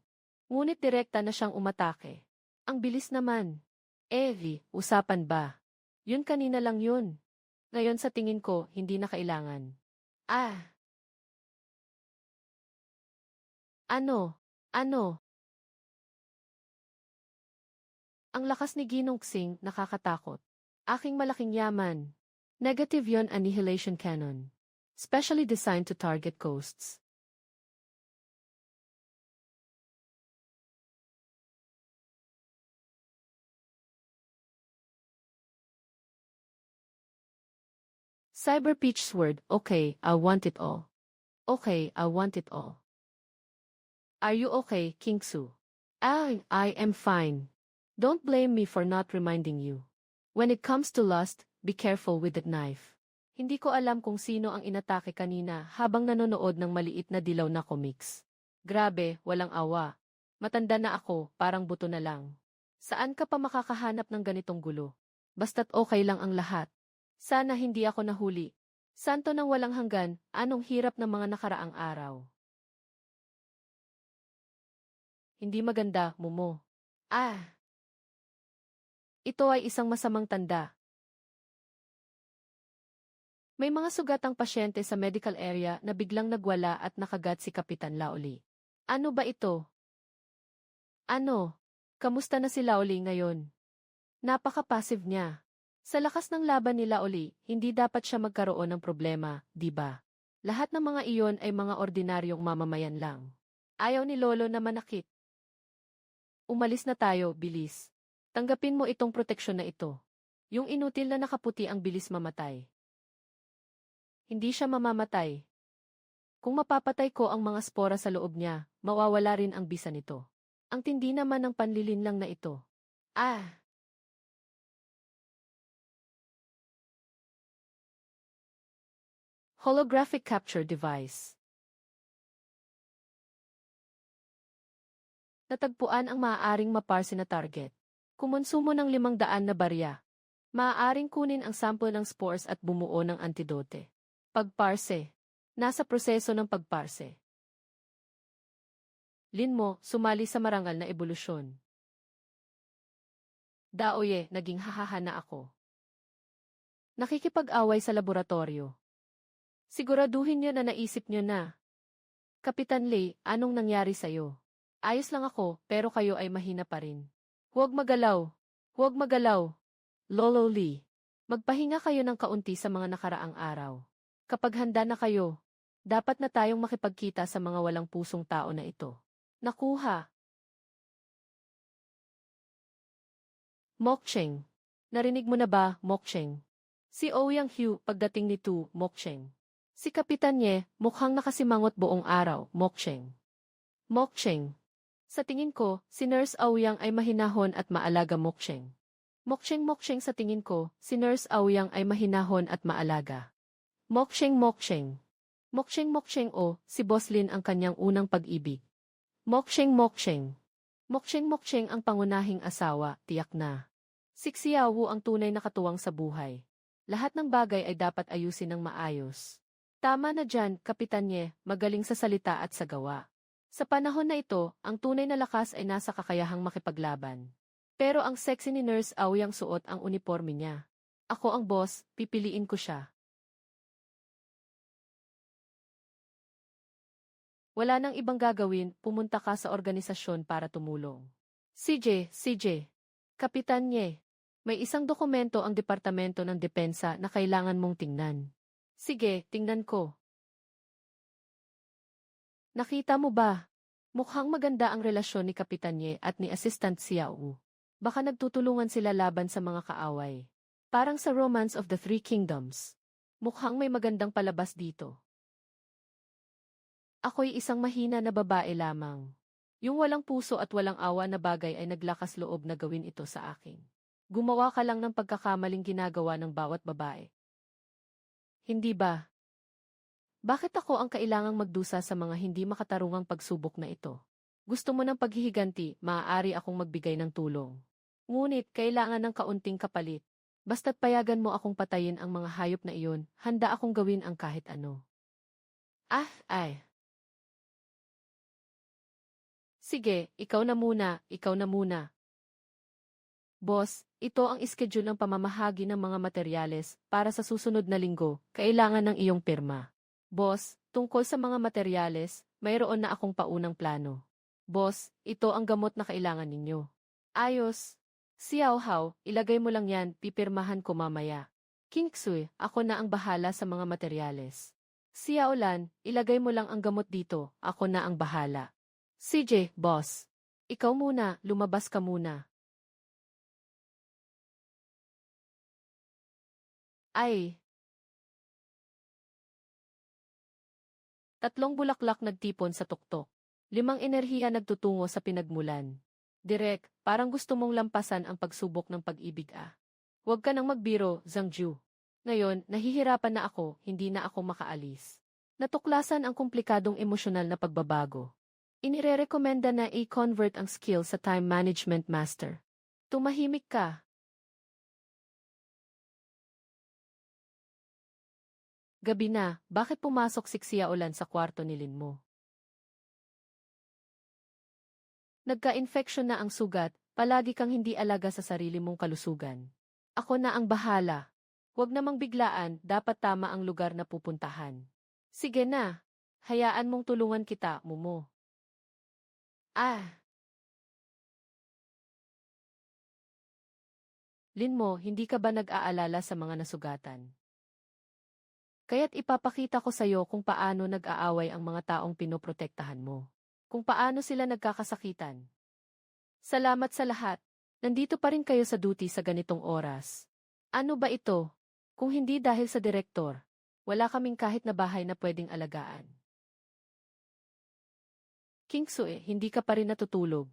Ngunit direkta na siyang umatake. Ang bilis naman. Usapan ba? Yun kanina lang yun. Ngayon sa tingin ko, hindi na kailangan. Ano? Ang lakas ni Ginong Xing, nakakatakot. Aking malaking yaman. Negative yon annihilation cannon. Specially designed to target coasts. Cyber Peach Sword, okay, I want it all. Okay, I want it all. Are you okay, King Su? I am fine. Don't blame me for not reminding you. When it comes to lust, be careful with that knife. Hindi ko alam kung sino ang inatake kanina habang nanonood ng maliit na dilaw na comics. Grabe, walang awa. Matanda na ako, parang buto na lang. Saan ka pa makakahanap ng ganitong gulo? Basta't okay lang ang lahat. Sana hindi ako nahuli. Santo ng walang hanggan, anong hirap ng mga nakaraang araw. Hindi maganda, Momo. Ito ay isang masamang tanda. May mga sugatang pasyente sa medical area na biglang nagwala at nakagat si Kapitan Laoli. Ano ba ito? Kamusta na si Laoli ngayon? Napaka-passive niya. Sa lakas ng laban ni Laoli, hindi dapat siya magkaroon ng problema, di ba? Lahat ng mga iyon ay mga ordinaryong mamamayan lang. Ayaw ni Lolo na manakit. Umalis na tayo, bilis. Tanggapin mo itong proteksyon na ito. Yung inutil na nakaputi ang bilis mamatay. Hindi siya mamamatay. Kung mapapatay ko ang mga spora sa loob niya, mawawala rin ang bisa nito. Ang tindi naman ng panlilinlang na ito. Holographic capture device. Natagpuan ang maaaring maparse na target. Kumonsumo ng 500 na barya. Maaaring kunin ang sample ng spores at bumuo ng antidote. Pagparse. Nasa proseso ng pagparse. Linmo, sumali sa marangal na ebolusyon. Daoye, naging hahaha na ako. Nakikipag-away sa laboratorio. Siguraduhin niyo na naisip niyo na. Kapitan Lei, anong nangyari sa'yo? Ayos lang ako, pero kayo ay mahina pa rin. Huwag magalaw. Huwag magalaw. Lolo Lee. Magpahinga kayo ng kaunti sa mga nakaraang araw. Kapag handa na kayo, dapat na tayong makipagkita sa mga walang pusong tao na ito. Nakuha. Mokcheng. Narinig mo na ba, Mokcheng? Si Ouyang Hugh pagdating ni Tu, Mokcheng. Si Kapitan Ye, mukhang nakasimangot buong araw, Mokcheng. Mokcheng. Sa tingin ko, si Nurse Aoyang ay mahinahon at maalaga, Mokcheng. Mokcheng sa tingin ko, si Nurse Aoyang ay mahinahon at maalaga. Mokcheng. Mokcheng o, si Boss Lin ang kanyang unang pag-ibig. Mokcheng. Mokcheng ang pangunahing asawa, tiyak na. Si Xiaowu ang tunay na katuwang sa buhay. Lahat ng bagay ay dapat ayusin ng maayos. Tama na dyan, Kapitan Ye, magaling sa salita at sa gawa. Sa panahon na ito, ang tunay na lakas ay nasa kakayahang makipaglaban. Pero ang sexy ni Nurse Aoyang suot ang uniforme niya. Ako ang boss, pipiliin ko siya. Wala nang ibang gagawin, pumunta ka sa organisasyon para tumulong. CJ. Kapitan Ye. May isang dokumento ang Departamento ng Depensa na kailangan mong tingnan. Sige, tingnan ko. Nakita mo ba? Mukhang maganda ang relasyon ni Kapitanye at ni Assistant Xiao. Baka nagtutulungan sila laban sa mga kaaway. Parang sa Romance of the Three Kingdoms. Mukhang may magandang palabas dito. Ako'y isang mahina na babae lamang. Yung walang puso at walang awa na bagay ay naglakas loob na gawin ito sa akin. Gumawa ka lang ng pagkakamaling ginagawa ng bawat babae. Hindi ba? Bakit ako ang kailangang magdusa sa mga hindi makatarungang pagsubok na ito? Gusto mo ng paghihiganti, maaari akong magbigay ng tulong. Ngunit kailangan ng kaunting kapalit. Basta't payagan mo akong patayin ang mga hayop na iyon, handa akong gawin ang kahit ano. Ay. Sige, ikaw na muna. Boss, ito ang schedule ng pamamahagi ng mga materyales para sa susunod na linggo, kailangan ng iyong pirma. Boss, tungkol sa mga materyales, mayroon na akong paunang plano. Boss, ito ang gamot na kailangan ninyo. Ayos. Xiao Hao, ilagay mo lang yan, pipirmahan ko mamaya. King Xui, ako na ang bahala sa mga materyales. Xiao Lan, ilagay mo lang ang gamot dito, ako na ang bahala. CJ, boss. Ikaw muna, lumabas ka muna. Ay. 3 bulaklak nagtipon sa tuktok. 5 enerhiya nagtutungo sa pinagmulan. Direk, parang gusto mong lampasan ang pagsubok ng pag-ibig ah. Huwag ka nang magbiro, Zhangju. Ngayon, nahihirapan na ako, hindi na ako makaalis. Natuklasan ang komplikadong emosyonal na pagbabago. Inirerekomenda na i-convert ang skill sa time management master. Tumahimik ka. Gabi na, bakit pumasok si Xiaolan sa kwarto ni Lin mo? Nagka-infeksyon na ang sugat, palagi kang hindi alaga sa sarili mong kalusugan. Ako na ang bahala. Huwag namang biglaan, dapat tama ang lugar na pupuntahan. Sige na, hayaan mong tulungan kita, Mumo. Lin mo, hindi ka ba nag-aalala sa mga nasugatan? Kaya't ipapakita ko sa'yo kung paano nag-aaway ang mga taong pinoprotektahan mo. Kung paano sila nagkakasakitan. Salamat sa lahat. Nandito pa rin kayo sa duty sa ganitong oras. Ano ba ito? Kung hindi dahil sa direktor, wala kaming kahit na bahay na pwedeng alagaan. King Xue, hindi ka pa rin natutulog.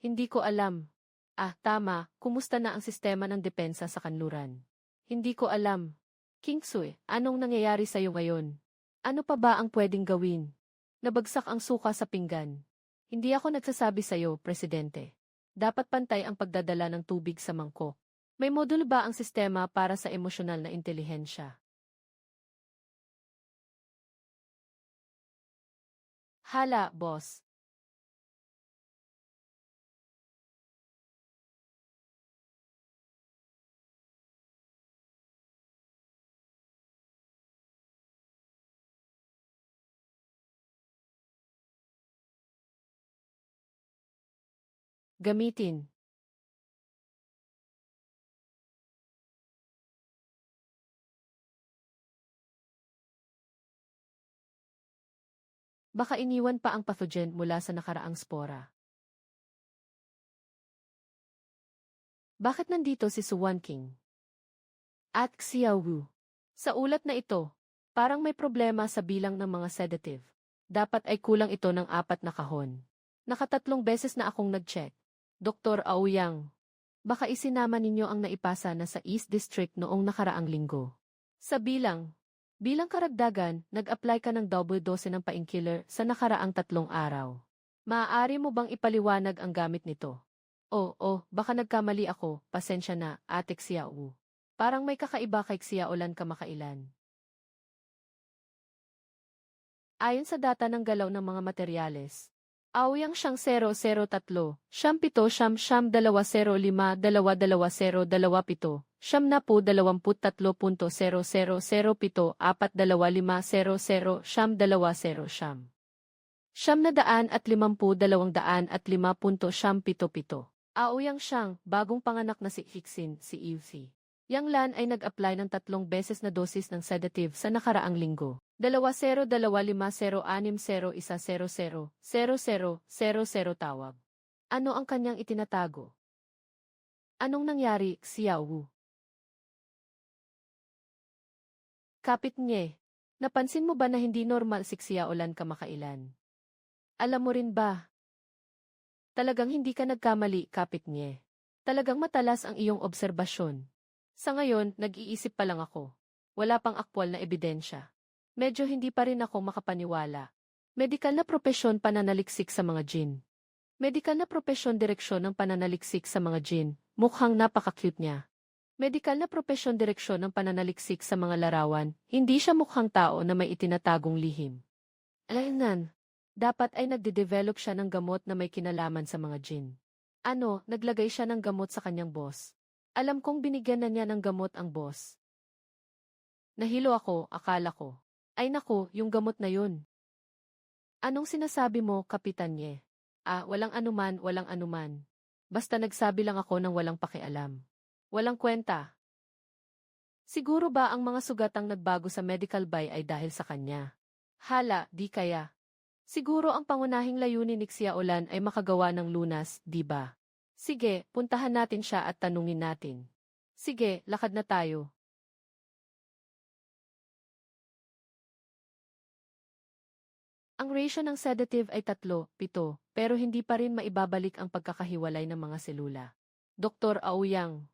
Hindi ko alam. Tama, kumusta na ang sistema ng depensa sa kanluran? Hindi ko alam. King Xue, anong nangyayari sa'yo ngayon? Ano pa ba ang pwedeng gawin? Nabagsak ang suka sa pinggan. Hindi ako nagsasabi sa'yo, Presidente. Dapat pantay ang pagdadala ng tubig sa mangkok. May modul ba ang sistema para sa emosyonal na intelihensya? Hala, boss. Gamitin. Baka iniwan pa ang pathogen mula sa nakaraang spora. Bakit nandito si Suwan King? At Xiao Wu. Sa ulat na ito, parang may problema sa bilang ng mga sedative. Dapat ay kulang ito ng 4 na kahon. Nakatatlong beses na akong nag-check. Dr. Aoyang. Baka isinama ninyo ang naipasa na sa East District noong nakaraang linggo. Sa bilang karagdagan, nag-apply ka ng double dose ng painkiller sa nakaraang 3 araw. Maaari mo bang ipaliwanag ang gamit nito? Baka nagkamali ako, pasensya na, Ate Xiao. Parang may kakaiba kay Xiaolan kamakailan. Ayon sa data ng galaw ng mga materyales, Aoyang siyang 003, siyam 7 siyam siyam 205 220 27, siyam na po 23.0007 42500 siyam 20 siyam. Siyam na 150 200 at 5.77. Aoyang siyang, bagong panganak na si Hixin, si Evie. Yang Lan ay nag-apply ng 3 beses na dosis ng sedative sa nakaraang linggo. 20250601000000 tawag. Ano ang kanyang itinatago? Anong nangyari, Xiao Wu? Kapit nye. Napansin mo ba na hindi normal si Xiao Lan kamakailan? Alam mo rin ba? Talagang hindi ka nagkamali, kapit nye. Talagang matalas ang iyong obserbasyon. Sa ngayon, nag-iisip pa lang ako. Wala pang aktwal na ebidensya. Medyo hindi pa rin ako makapaniwala. Medikal na propesyon pananaliksik sa mga jin. Medikal na propesyon direksyon ng pananaliksik sa mga jin. Mukhang napaka-cute niya. Medikal na propesyon direksyon ng pananaliksik sa mga larawan. Hindi siya mukhang tao na may itinatagong lihim. Alaynan, dapat ay nagde-develop siya ng gamot na may kinalaman sa mga jin. Ano, naglagay siya ng gamot sa kanyang boss. Alam kong binigyan na niya ng gamot ang boss. Nahilo ako, akala ko. Ay naku, yung gamot na yun. Anong sinasabi mo, Kapitan Ye? Walang anuman, walang anuman. Basta nagsabi lang ako ng walang pakialam. Walang kwenta. Siguro ba ang mga sugatang nagbago sa medical bay ay dahil sa kanya? Hala, di kaya. Siguro ang pangunahing layunin ni Xiaolan ay makagawa ng lunas, di ba? Sige, puntahan natin siya at tanungin natin. Sige, lakad na tayo. Ang ratio ng sedative ay 3:7, pero hindi pa rin maibabalik ang pagkakahiwalay ng mga selula. Dr. Aoyang.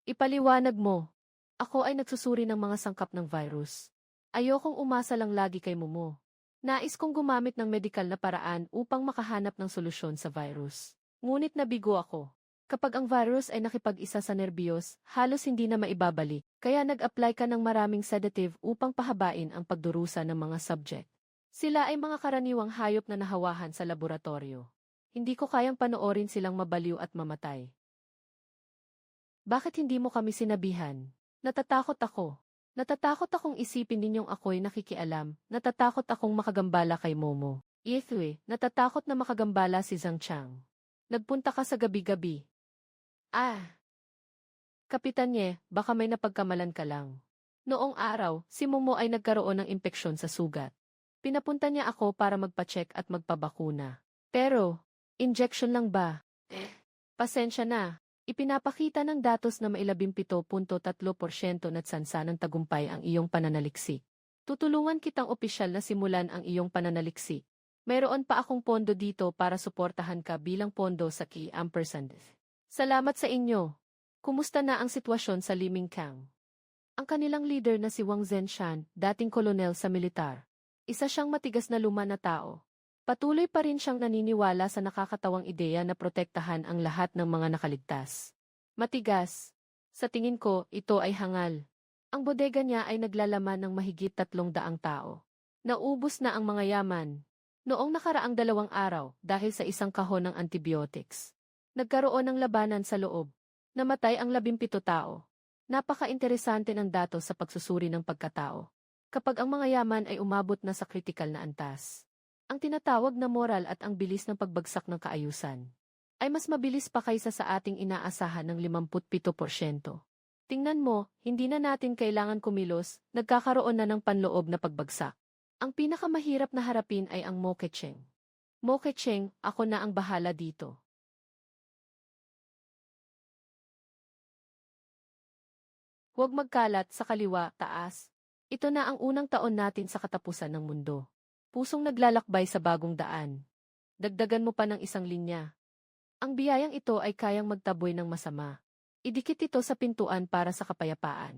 Ipaliwanag mo. Ako ay nagsusuri ng mga sangkap ng virus. Ayokong umasa lang lagi kay Momo. Nais kong gumamit ng medikal na paraan upang makahanap ng solusyon sa virus. Ngunit nabigo ako. Kapag ang virus ay nakipag-isa sa nerbiyos, halos hindi na maibabalik. Kaya nag-apply ka ng maraming sedative upang pahabain ang pagdurusa ng mga subject. Sila ay mga karaniwang hayop na nahawahan sa laboratorio. Hindi ko kayang panoorin silang mabaliw at mamatay. Bakit hindi mo kami sinabihan? Natatakot ako. Natatakot akong isipin ninyong ako'y nakikialam. Natatakot akong makagambala kay Momo. Ithwe, natatakot na makagambala si Zhang Chang. Nagpunta ka sa gabi-gabi. Kapitan Ye, baka may napagkamalan ka lang. Noong araw, si Momo ay nagkaroon ng impeksyon sa sugat. Pinapunta niya ako para magpa-check at magpabakuna. Pero, injection lang ba? Pasensya na. Ipinapakita ng datos na mailabing 7.3% natsansa ng tagumpay ang iyong pananaliksik. Tutulungan kitang opisyal na simulan ang iyong pananaliksik. Mayroon pa akong pondo dito para suportahan ka bilang pondo sa Ki Ampersand. Salamat sa inyo. Kumusta na ang sitwasyon sa Limingkang? Ang kanilang leader na si Wang Zhenshan, dating kolonel sa militar. Isa siyang matigas na luma na tao. Patuloy pa rin siyang naniniwala sa nakakatawang ideya na protektahan ang lahat ng mga nakaligtas. Matigas. Sa tingin ko, ito ay hangal. Ang bodega niya ay naglalaman ng mahigit 300 tao. Naubos na ang mga yaman. Noong nakaraang 2 araw, dahil sa isang kahon ng antibiotics. Nagkaroon ng labanan sa loob. Namatay ang 17 tao. Napaka-interesante ng datos sa pagsusuri ng pagkatao. Kapag ang mga yaman ay umabot na sa kritikal na antas. Ang tinatawag na moral at ang bilis ng pagbagsak ng kaayusan ay mas mabilis pa kaysa sa ating inaasahan ng 57%. Tingnan mo, hindi na natin kailangan kumilos, nagkakaroon na ng panloob na pagbagsak. Ang pinakamahirap na harapin ay ang Mokecheng. Mokecheng, ako na ang bahala dito. Huwag magkalat sa kaliwa, taas. Ito na ang unang taon natin sa katapusan ng mundo. Pusong naglalakbay sa bagong daan. Dagdagan mo pa ng isang linya. Ang biyayang ito ay kayang magtaboy ng masama. Idikit ito sa pintuan para sa kapayapaan.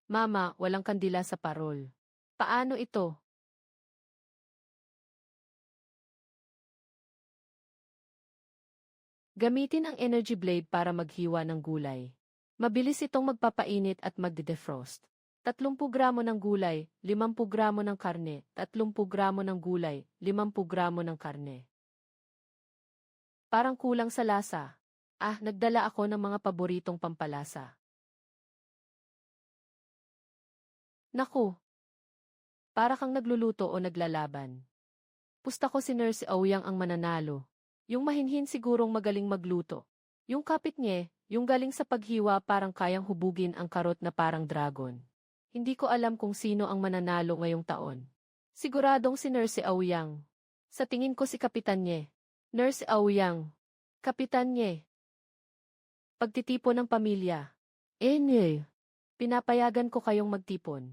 Mama, walang kandila sa parol. Paano ito? Gamitin ang energy blade para maghiwa ng gulay. Mabilis itong magpapainit at magde-defrost. 30 gramo ng gulay, 50 gramo ng karne, 30 gramo ng gulay, 50 gramo ng karne. Parang kulang sa lasa. Nagdala ako ng mga paboritong pampalasa. Naku! Para kang nagluluto o naglalaban. Pusta ko si Nurse Aoyang ang mananalo. Yung mahinhin sigurong magaling magluto. Yung kapit niya, yung galing sa paghiwa parang kayang hubugin ang karot na parang dragon. Hindi ko alam kung sino ang mananalo ngayong taon. Siguradong si Nurse Aoyang. Sa tingin ko si Kapitan niya. Nurse Aoyang. Kapitan niya. Pagtitipon ng pamilya. Nye. Pinapayagan ko kayong magtipon.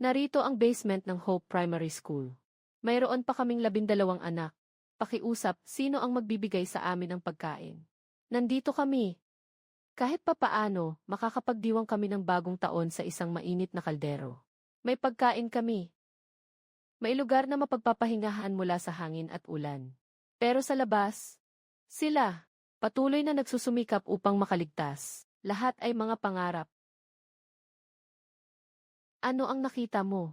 Narito ang basement ng Hope Primary School. Mayroon pa kaming 12 anak. Pakiusap, sino ang magbibigay sa amin ng pagkain? Nandito kami. Kahit papaano, makakapagdiwang kami ng bagong taon sa isang mainit na kaldero. May pagkain kami. May lugar na mapagpapahingahan mula sa hangin at ulan. Pero sa labas, sila, patuloy na nagsusumikap upang makaligtas. Lahat ay mga pangarap. Ano ang nakita mo?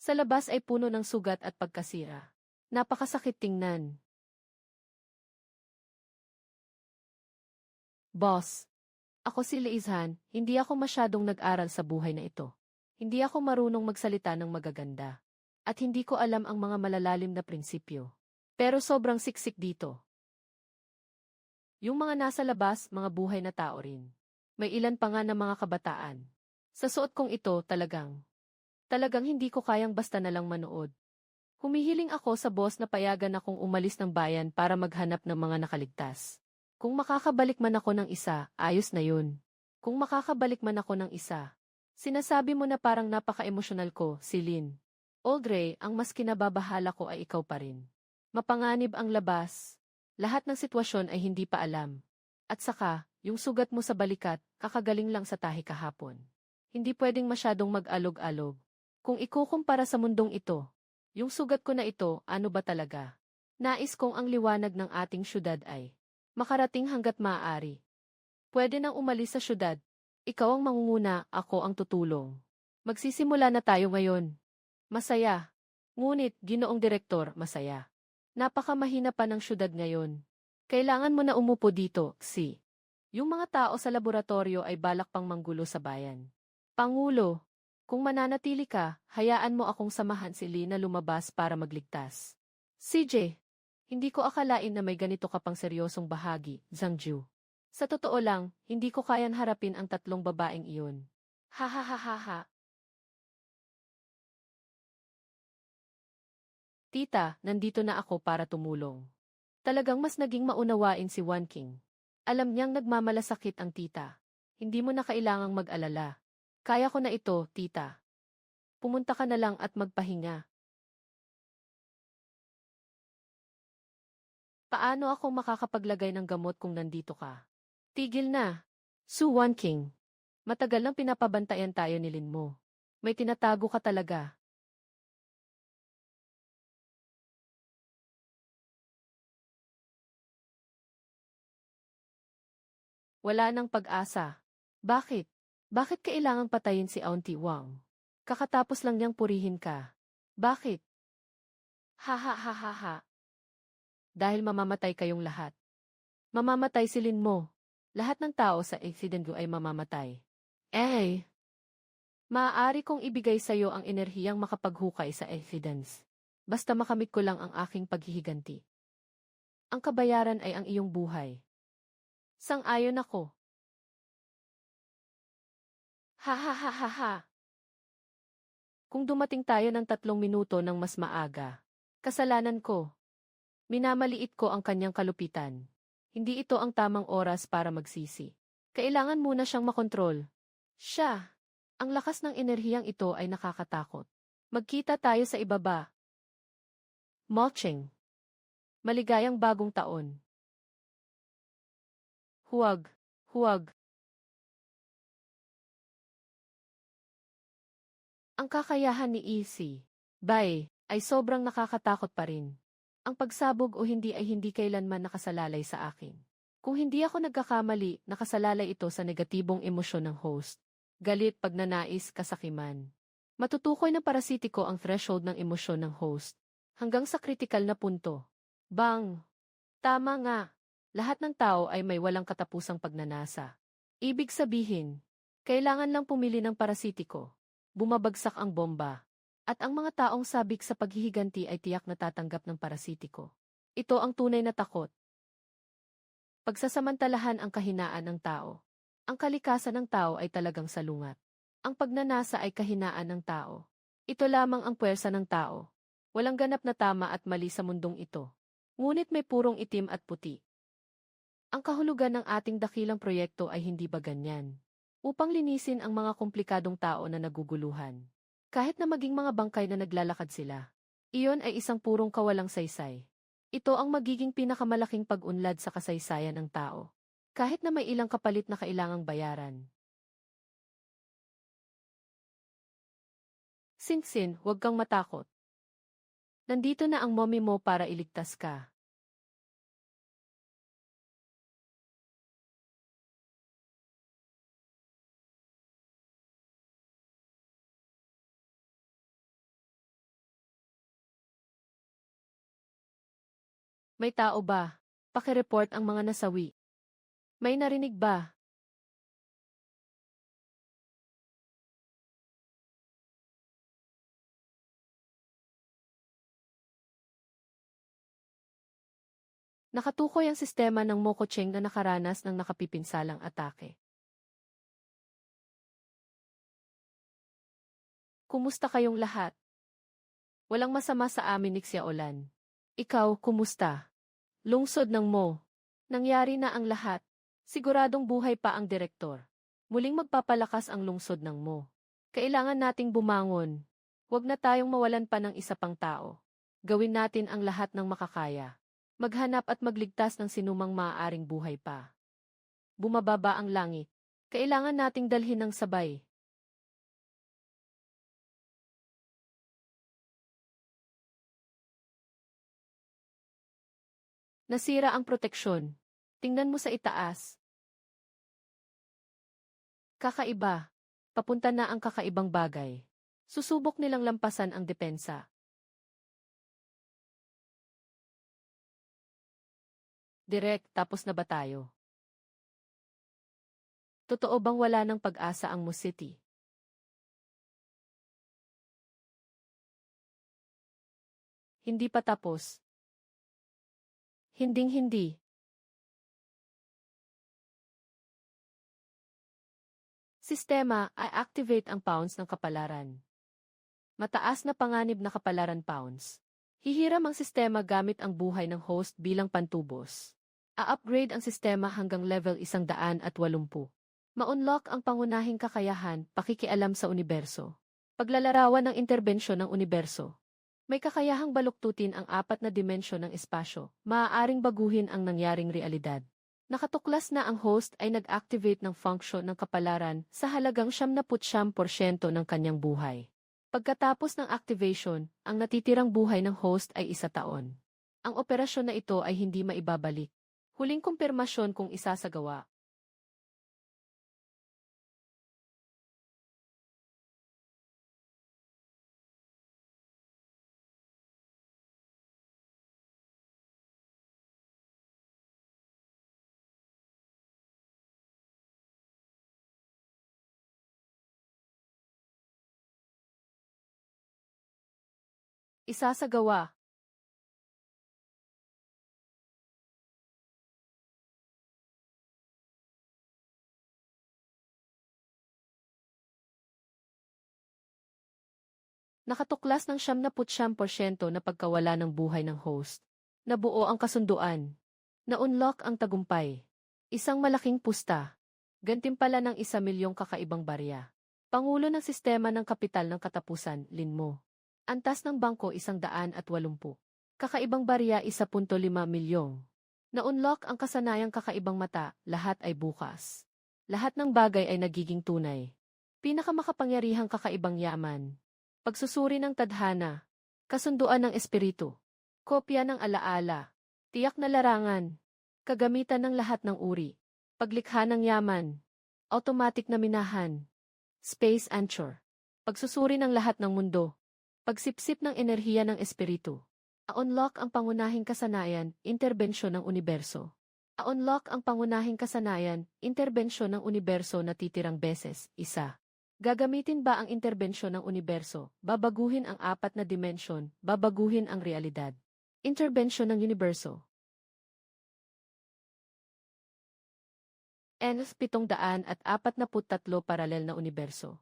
Sa labas ay puno ng sugat at pagkasira. Napakasakit tingnan. Boss, ako si Leizhan, hindi ako masyadong nag-aral sa buhay na ito. Hindi ako marunong magsalita ng magaganda. At hindi ko alam ang mga malalalim na prinsipyo. Pero sobrang siksik dito. Yung mga nasa labas, mga buhay na tao rin. May ilan pa nga na mga kabataan. Sa suot kong ito, talagang hindi ko kayang basta na lang manood. Humihiling ako sa boss na payagan akong umalis ng bayan para maghanap ng mga nakaligtas. Kung makakabalik man ako ng isa, ayos na yun. Kung makakabalik man ako ng isa. Sinasabi mo na parang napaka-emosyonal ko, Celine. Audrey, ang mas kinababahala ko ay ikaw pa rin. Mapanganib ang labas. Lahat ng sitwasyon ay hindi pa alam. At saka, yung sugat mo sa balikat, kakagaling lang sa tahi kahapon. Hindi pwedeng masyadong mag-alog-alog. Kung ikukumpara sa mundong ito, yung sugat ko na ito, ano ba talaga? Nais kong ang liwanag ng ating syudad ay makarating hanggat maaari. Pwede nang umalis sa syudad. Ikaw ang mangunguna, ako ang tutulong. Magsisimula na tayo ngayon. Masaya. Ngunit, Ginoong Direktor, masaya. Napakamahina pa ng syudad ngayon. Kailangan mo na umupo dito, si. Yung mga tao sa laboratorio ay balak pang manggulo sa bayan. Pangulo, kung mananatili ka, hayaan mo akong samahan si Lee na lumabas para magligtas. CJ, hindi ko akalain na may ganito ka pang seryosong bahagi, Zhangju. Sa totoo lang, hindi ko kayan harapin ang 3 babaeng iyon. Ha ha ha ha ha. Tita, nandito na ako para tumulong. Talagang mas naging maunawain si Wan King. Alam niyang nagmamalasakit ang tita. Hindi mo na kailangang mag-alala. Kaya ko na ito, tita. Pumunta ka na lang at magpahinga. Paano ako makakapaglagay ng gamot kung nandito ka? Tigil na. Su Wan King. Matagal nang pinapabantayan tayo ni Lin mo. May tinatago ka talaga. Wala nang pag-asa. Bakit? Bakit kailangang patayin si Auntie Wang? Kakatapos lang niyang purihin ka. Bakit? Ha ha ha ha ha. Dahil mamamatay kayong lahat. Mamamatay si Lin mo. Lahat ng tao sa accident ko ay mamamatay. Eh, maaari kong ibigay sa iyo ang enerhiyang makapaghukay sa evidence. Basta makamit ko lang ang aking paghihiganti. Ang kabayaran ay ang iyong buhay. Sang-ayon ako. Ha ha ha ha ha. Kung dumating tayo ng 3 minuto ng mas maaga, kasalanan ko. Minamaliit ko ang kanyang kalupitan. Hindi ito ang tamang oras para magsisi. Kailangan muna siyang makontrol. Siya. Ang lakas ng enerhiyang ito ay nakakatakot. Magkita tayo sa ibaba. Mulching. Maligayang bagong taon. Huwag. Huwag. Ang kakayahan ni Easy, Bay, ay sobrang nakakatakot pa rin. Ang pagsabog o hindi ay hindi kailanman nakasalalay sa akin. Kung hindi ako nagkakamali, nakasalalay ito sa negatibong emosyon ng host. Galit, pagnanais, kasakiman. Matutukoy na parasitiko ang threshold ng emosyon ng host. Hanggang sa kritikal na punto. Bang! Tama nga. Lahat ng tao ay may walang katapusang pagnanasa. Ibig sabihin, Kailangan lang pumili ng parasitiko. Bumabagsak ang bomba. At ang mga taong sabik sa paghihiganti ay tiyak na tatanggap ng parasitiko. Ito ang tunay na takot. Pagsasamantalahan ang kahinaan ng tao. Ang kalikasan ng tao ay talagang salungat. Ang pagnanasa ay kahinaan ng tao. Ito lamang ang puwersa ng tao. Walang ganap na tama at mali sa mundong ito. Ngunit may purong itim at puti. Ang kahulugan ng ating dakilang proyekto ay hindi ba ganyan? Upang linisin ang mga komplikadong tao na naguguluhan. Kahit na maging mga bangkay na naglalakad sila. Iyon ay isang purong kawalang saysay. Ito ang magiging pinakamalaking pag-unlad sa kasaysayan ng tao. Kahit na may ilang kapalit na kailangang bayaran. Sinsin, huwag kang matakot. Nandito na ang mommy mo para iligtas ka. May tao ba? Pakireport ang mga nasawi. May narinig ba? Nakatukoy ang sistema ng Mokocheng na nakaranas ng nakapipinsalang atake. Kumusta kayong lahat? Walang masama sa amin ni Xiaolan. Ikaw, kumusta? Lungsod ng Mo. Nangyari na ang lahat. Siguradong buhay pa ang direktor. Muling magpapalakas ang lungsod ng Mo. Kailangan nating bumangon. Huwag na tayong mawalan pa ng isa pang tao. Gawin natin ang lahat ng makakaya. Maghanap at magligtas ng sinumang maaaring buhay pa. Bumababa ang langit. Kailangan nating dalhin ng sabay. Nasira ang proteksyon. Tingnan mo sa itaas. Kakaiba. Papunta na ang kakaibang bagay. Susubok nilang lampasan ang depensa. Direk, tapos na ba tayo? Totoo bang wala ng pag-asa ang Mu City? Hindi pa tapos. Hinding-hindi. Sistema, i-activate ang pounds ng kapalaran. Mataas na panganib na kapalaran pounds. Hihiram ang sistema gamit ang buhay ng host bilang pantubos. A-upgrade ang sistema hanggang level 180. Ma-unlock ang pangunahing kakayahan, pakikialam sa universo. Paglalarawan ng interbensyon ng universo. May kakayahang baluktutin ang 4 na dimensyon ng espasyo, maaaring baguhin ang nangyaring realidad. Nakatuklas na ang host ay nag-activate ng function ng kapalaran sa halagang 79% ng kanyang buhay. Pagkatapos ng activation, ang natitirang buhay ng host ay 1 taon. Ang operasyon na ito ay hindi maibabalik. Huling kumpirmasyon kung isasagawa. Isasagawa. Nakatuklas ng 79% na pagkawala ng buhay ng host. Nabuo ang kasunduan. Na-unlock ang tagumpay. Isang malaking pusta. Gantimpala ng 1 milyong kakaibang barya. Pangulo ng Sistema ng Kapital ng Katapusan, Lin Mo. Antas ng bangko 180. Kakaibang barya 1.5 milyong. Na-unlock ang kasanayang kakaibang mata, lahat ay bukas. Lahat ng bagay ay nagiging tunay. Pinakamakapangyarihang kakaibang yaman. Pagsusuri ng tadhana. Kasunduan ng espiritu. Kopya ng alaala. Tiyak na larangan. Kagamitan ng lahat ng uri. Paglikha ng yaman. Automatic na minahan. Space anchor. Pagsusuri ng lahat ng mundo. Pagsipsip ng enerhiya ng espiritu. A-unlock ang pangunahing kasanayan, interbensyon ng universo. A-unlock ang pangunahing kasanayan, interbensyon ng universo na titirang beses, isa. Gagamitin ba ang interbensyon ng universo, babaguhin ang apat na dimensyon, babaguhin ang realidad? Interbensyon ng universo. N 743 paralel na universo.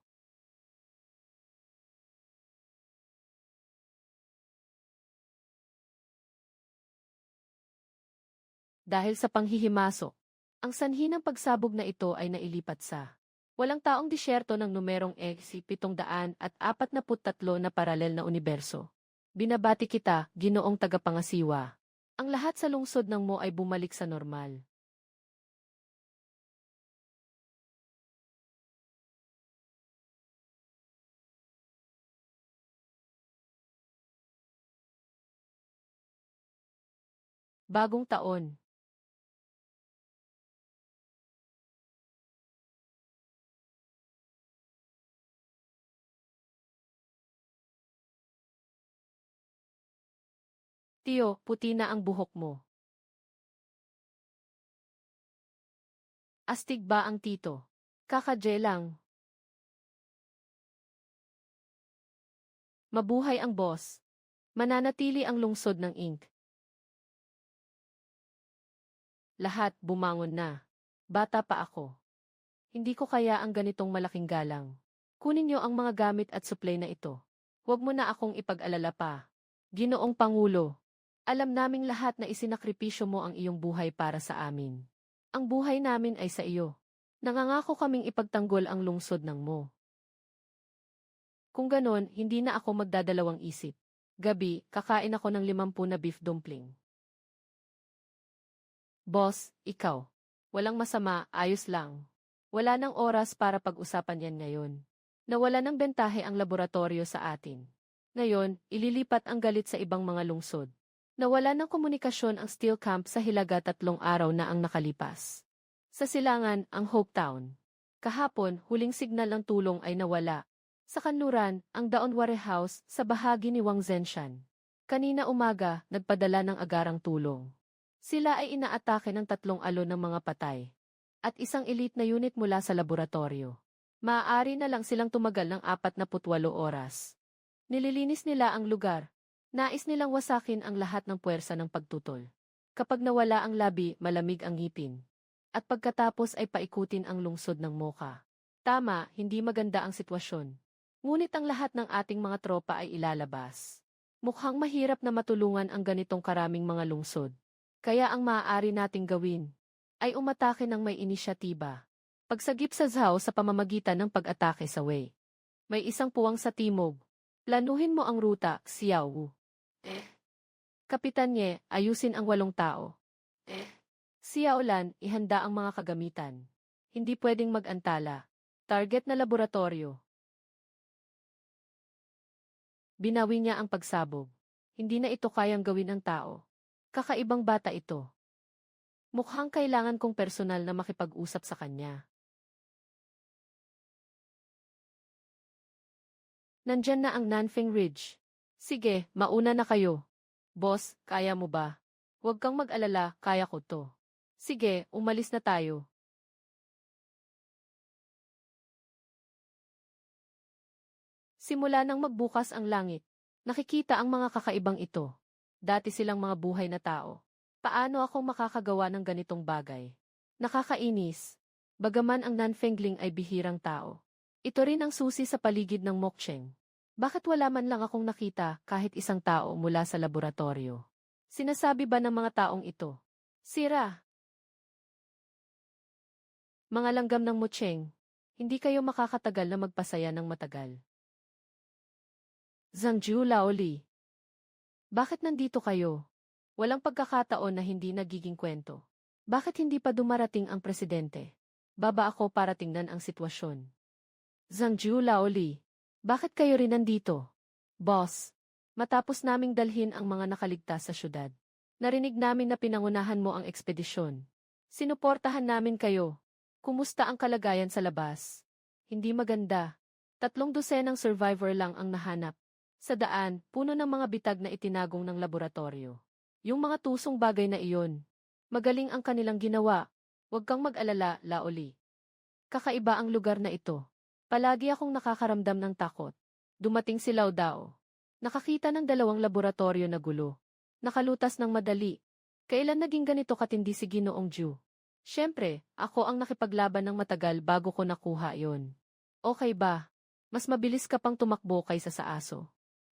Dahil sa panghihimasok, ang sanhi ng pagsabog na ito ay nailipat sa walang taong disyerto ng numerong X 743 na paralel na universo. Binabati kita, Ginoong tagapangasiwa. Ang lahat sa lungsod ng mo ay bumalik sa normal. Bagong taon. Tiyo, puti na ang buhok mo. Astig ba ang tito? Kakadye lang. Mabuhay ang boss. Mananatili ang lungsod ng ink. Lahat bumangon na. Bata pa ako. Hindi ko kaya ang ganitong malaking galang. Kunin niyo ang mga gamit at supply na ito. Huwag mo na akong ipag-alala pa. Ginoong Pangulo, alam naming lahat na isinakripisyo mo ang iyong buhay para sa amin. Ang buhay namin ay sa iyo. Nangangako kaming ipagtanggol ang lungsod ng mo. Kung ganon, hindi na ako magdadalawang isip. Gabi, kakain ako ng 50 na beef dumpling. Boss, ikaw. Walang masama, ayos lang. Wala nang oras para pag-usapan yan ngayon. Nawala ng bentahe ang laboratorio sa atin. Ngayon, ililipat ang galit sa ibang mga lungsod. Nawala ng komunikasyon ang steel camp sa Hilaga 3 araw na ang nakalipas. Sa silangan, ang Hopetown. Kahapon, huling signal ng tulong ay nawala. Sa kanluran, ang Daonware House sa bahagi ni Wang Zenshan. Kanina umaga, nagpadala ng agarang tulong. Sila ay inaatake ng 3 alon ng mga patay. At isang elite na unit mula sa laboratorio. Maaari na lang silang tumagal ng 48 oras. Nililinis nila ang lugar. Nais nilang wasakin ang lahat ng puwersa ng pagtutol. Kapag nawala ang labi, malamig ang ngipin. At pagkatapos ay paikutin ang lungsod ng Mocha. Tama, hindi maganda ang sitwasyon. Ngunit ang lahat ng ating mga tropa ay ilalabas. Mukhang mahirap na matulungan ang ganitong karaming mga lungsod. Kaya ang maaari nating gawin ay umatake ng may inisyatiba. Pagsagip sa Zhao sa pamamagitan ng pag-atake sa Wei. May isang puwang sa timog. Planuhin mo ang ruta, Xiao Wu. Kapitan Ye, ayusin ang 8 tao. Xiao Lan, ihanda ang mga kagamitan. Hindi pwedeng mag-antala. Target na laboratorio. Binawi niya ang pagsabog. Hindi na ito kayang gawin ng tao. Kakaibang bata ito. Mukhang kailangan kong personal na makipag-usap sa kanya. Nandyan na ang Nanfeng Ridge. Sige, mauna na kayo. Boss, kaya mo ba? Huwag kang mag-alala, kaya ko to. Sige, umalis na tayo. Simula nang magbukas ang langit, nakikita ang mga kakaibang ito. Dati silang mga buhay na tao. Paano ako makakagawa ng ganitong bagay? Nakakainis. Bagaman ang Nanfengling ay bihirang tao. Ito rin ang susi sa paligid ng Mokcheng. Bakit wala man lang akong nakita kahit isang tao mula sa laboratorio? Sinasabi ba ng mga taong ito? Sira. Mga langgam ng Mocheng, hindi kayo makakatagal na magpasaya ng matagal. Zhangjiu Laoli. Bakit nandito kayo? Walang pagkakataon na hindi nagiging kwento. Bakit hindi pa dumarating ang presidente? Baba ako para tingnan ang sitwasyon. Zhangjiu Laoli. Bakit kayo rin nandito? Boss, matapos naming dalhin ang mga nakaligtas sa syudad. Narinig namin na pinangunahan mo ang ekspedisyon. Sinuportahan namin kayo. Kumusta ang kalagayan sa labas? Hindi maganda. 300 survivor lang ang nahanap. Sa daan, puno ng mga bitag na itinagong ng laboratorio. Yung mga tusong bagay na iyon. Magaling ang kanilang ginawa. Huwag kang mag-alala, Laoli. Kakaiba ang lugar na ito. Palagi akong nakakaramdam ng takot. Dumating si Lao Dao. Nakakita ng dalawang laboratorio na gulo. Nakalutas ng madali. Kailan naging ganito katindi si Ginoong Ju? Siyempre, ako ang nakipaglaban ng matagal bago ko nakuha yon. Okay ba? Mas mabilis ka pang tumakbo kaysa sa aso.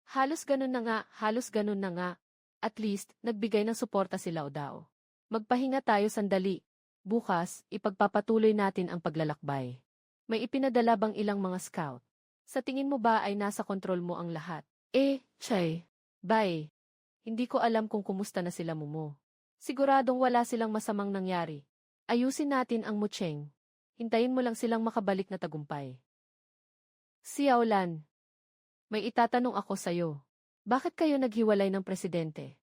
Halos ganun na nga, halos ganun na nga. At least, nagbigay ng suporta si Lao Dao. Magpahinga tayo sandali. Bukas, ipagpapatuloy natin ang paglalakbay. May ipinadala bang ilang mga scout? Sa tingin mo ba ay nasa kontrol mo ang lahat? Chay. Bye. Hindi ko alam kung kumusta na sila Mumo. Siguradong wala silang masamang nangyari. Ayusin natin ang Mucheng. Hintayin mo lang silang makabalik na tagumpay. Xiaolan. May itatanong ako sa'yo. Bakit kayo naghiwalay ng presidente?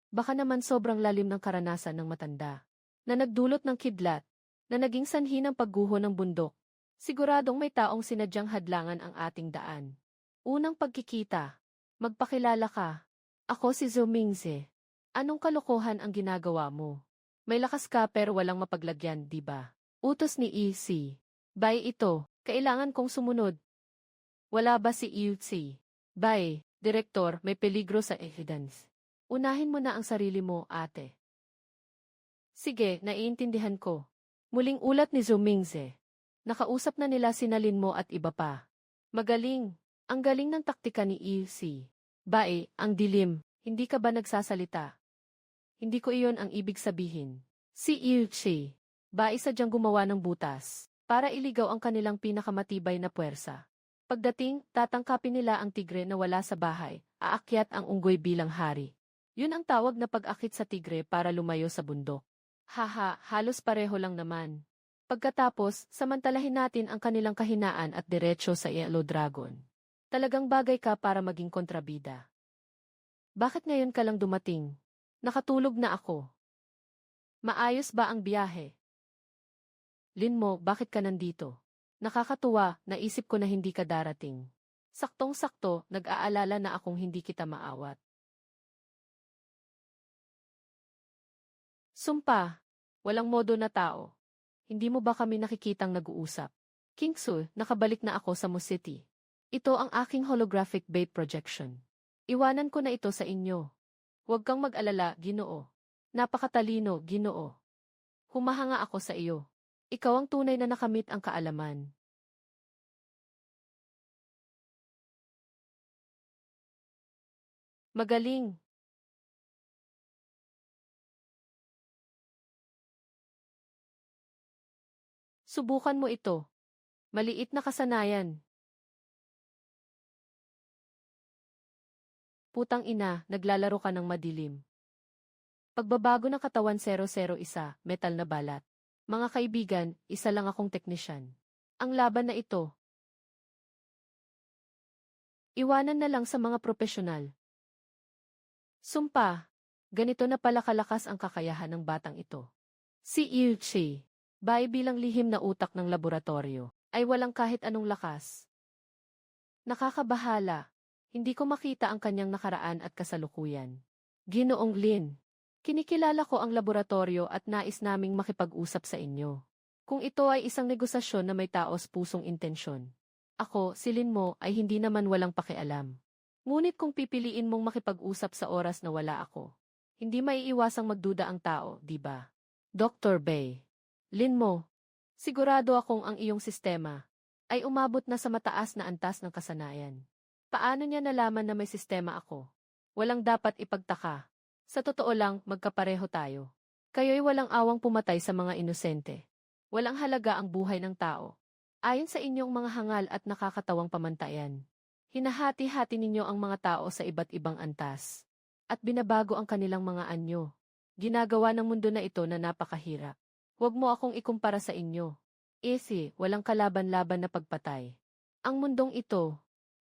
Baka naman sobrang lalim ng karanasan ng matanda, na nagdulot ng kidlat, na naging sanhi ng pagguho ng bundok. Siguradong may taong sinadyang hadlangan ang ating daan. Unang pagkikita, magpakilala ka. Ako si Zhou Mingze. Anong kalokohan ang ginagawa mo? May lakas ka pero walang mapaglagyan, di ba? Utos ni EC. Bay ito, kailangan kong sumunod. Wala ba si EC? Bay, Direktor, may peligro sa evidence. Unahin mo na ang sarili mo, ate. Sige, naiintindihan ko. Muling ulat ni Zhou Mingze. Nakausap na nila sinalin mo at iba pa. Magaling. Ang galing ng taktika ni EC. Bae, ang dilim. Hindi ka ba nagsasalita? Hindi ko iyon ang ibig sabihin. Si EC. Bae sadyang gumawa ng butas para iligaw ang kanilang pinakamatibay na puwersa. Pagdating, tatangkapin nila ang tigre na wala sa bahay, aakyat ang unggoy bilang hari. Yun ang tawag na pag-akit sa tigre para lumayo sa bundok. Haha, halos pareho lang naman. Pagkatapos, samantalahin natin ang kanilang kahinaan at diretsyo sa Yellow Dragon. Talagang bagay ka para maging kontrabida. Bakit ngayon ka lang dumating? Nakatulog na ako. Maayos ba ang biyahe? Lin mo, bakit ka nandito? Nakakatuwa, naisip ko na hindi ka darating. Saktong-sakto, nag-aalala na akong hindi kita maawat. Sumpa, walang modo na tao. Hindi mo ba kami nakikitang nag-uusap? Kingsu, nakabalik na ako sa Mu City. Ito ang aking holographic bait projection. Iwanan ko na ito sa inyo. Huwag kang mag-alala, Ginoo. Napakatalino, Ginoo. Humahanga ako sa iyo. Ikaw ang tunay na nakamit ang kaalaman. Magaling. Subukan mo ito. Maliit na kasanayan. Putang ina, naglalaro ka ng madilim. Pagbabago ng katawan 001, metal na balat. Mga kaibigan, isa lang akong teknisyan. Ang laban na ito. Iwanan na lang sa mga propesyonal. Sumpa, ganito na pala kalakas ang kakayahan ng batang ito. Si Yuchi, bay bilang lihim na utak ng laboratorio, ay walang kahit anong lakas. Nakakabahala. Hindi ko makita ang kanyang nakaraan at kasalukuyan. Ginoong Lin, kinikilala ko ang laboratorio at nais naming makipag-usap sa inyo. Kung ito ay isang negosasyon na may taos pusong intensyon. Ako, si Lin mo, ay hindi naman walang pakialam. Ngunit kung pipiliin mong makipag-usap sa oras na wala ako, hindi maiiwasang magduda ang tao, di ba? Dr. Bay. Lin mo, sigurado akong ang iyong sistema ay umabot na sa mataas na antas ng kasanayan. Paano niya nalaman na may sistema ako? Walang dapat ipagtaka. Sa totoo lang, magkapareho tayo. Kayo'y walang awang pumatay sa mga inosente. Walang halaga ang buhay ng tao. Ayon sa inyong mga hangal at nakakatawang pamantayan. Hinahati-hati ninyo ang mga tao sa iba't ibang antas. At binabago ang kanilang mga anyo. Ginagawa ng mundo na ito na napakahirap. Huwag mo akong ikumpara sa inyo. Walang kalaban-laban na pagpatay. Ang mundong ito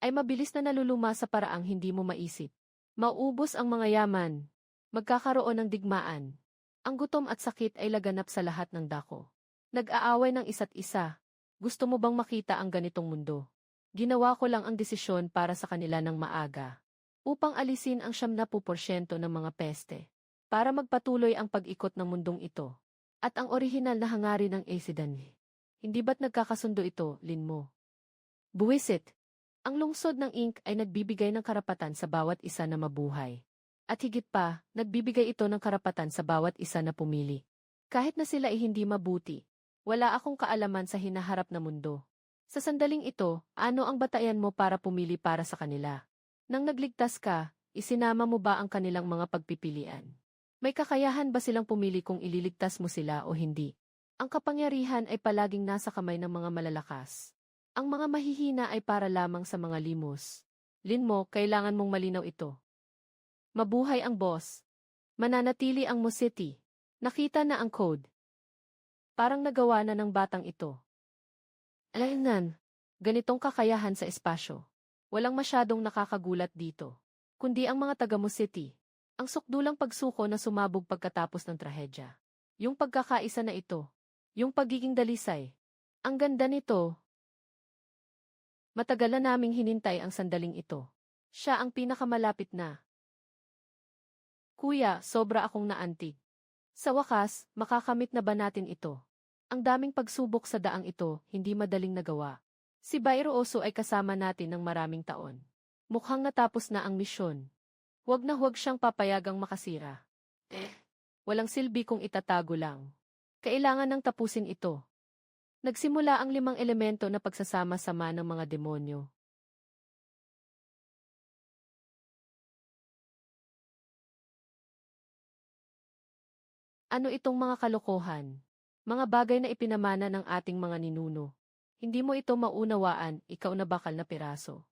ay mabilis na naluluma sa paraang hindi mo maisip. Mauubos ang mga yaman. Magkakaroon ng digmaan. Ang gutom at sakit ay laganap sa lahat ng dako. Nag-aaway ng isa't isa. Gusto mo bang makita ang ganitong mundo? Ginawa ko lang ang desisyon para sa kanila ng maaga. Upang alisin ang 70% ng mga peste. Para magpatuloy ang pag-ikot ng mundong ito. At ang orihinal na hangarin ng Asidan. Hindi ba't nagkakasundo ito, Lin mo? Buwisit. Ang lungsod ng Ink ay nagbibigay ng karapatan sa bawat isa na mabuhay. At higit pa, nagbibigay ito ng karapatan sa bawat isa na pumili. Kahit na sila ay hindi mabuti, wala akong kaalaman sa hinaharap na mundo. Sa sandaling ito, ano ang batayan mo para pumili para sa kanila? Nang nagligtas ka, isinama mo ba ang kanilang mga pagpipilian? May kakayahan ba silang pumili kung ililigtas mo sila o hindi? Ang kapangyarihan ay palaging nasa kamay ng mga malalakas. Ang mga mahihina ay para lamang sa mga limos. Lin mo, kailangan mong malinaw ito. Mabuhay ang boss. Mananatili ang Mo-City. Nakita na ang code. Parang nagawa na ng batang ito. Alainan, ganitong kakayahan sa espasyo. Walang masyadong nakakagulat dito. Kundi ang mga taga Mo-City. Ang sukdulang pagsuko na sumabog pagkatapos ng trahedya. Yung pagkakaisa na ito. Yung pagiging dalisay. Ang ganda nito. Matagal na naming hinintay ang sandaling ito. Siya ang pinakamalapit na. Kuya, sobra akong naantig. Sa wakas, makakamit na ba natin ito? Ang daming pagsubok sa daang ito, hindi madaling nagawa. Si Bairo Oso ay kasama natin ng maraming taon. Mukhang natapos na ang misyon. Huwag na huwag siyang papayagang makasira. Walang silbi kung itatago lang. Kailangan nang tapusin ito. Nagsimula ang 5 elemento na pagsasama-sama ng mga demonyo. Ano itong mga kalokohan? Mga bagay na ipinamana ng ating mga ninuno. Hindi mo ito maunawaan, ikaw na bakal na piraso.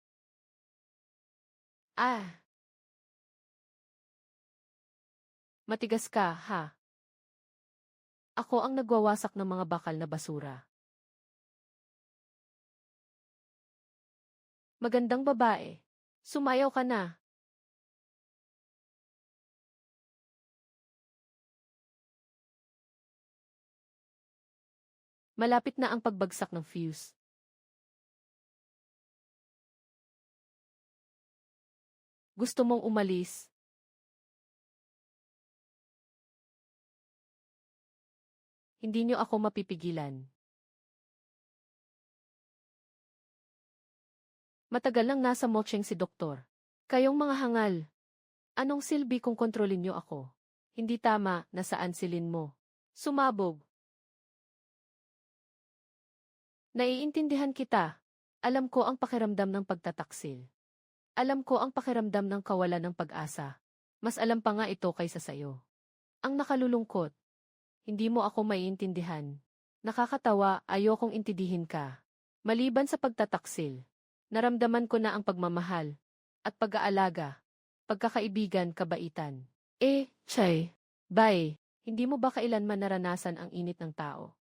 Matigas ka, ha? Ako ang nagwawasak ng mga bakal na basura. Magandang babae. Sumayaw ka na. Malapit na ang pagbagsak ng fuse. Gusto mong umalis? Hindi niyo ako mapipigilan. Matagal lang nasa mocheng si Doktor. Kayong mga hangal. Anong silbi kung kontrolin niyo ako? Hindi tama, nasaan silin mo? Sumabog. Naiintindihan kita. Alam ko ang pakiramdam ng pagtataksil. Alam ko ang pakiramdam ng kawalan ng pag-asa. Mas alam pa nga ito kaysa sayo. Ang nakalulungkot. Hindi mo ako maiintindihan. Nakakatawa, ayokong intindihin ka. Maliban sa pagtataksil. Naramdaman ko na ang pagmamahal. At pag-aalaga. Pagkakaibigan, kabaitan. Chay. Bye. Hindi mo ba kailanman naranasan ang init ng tao?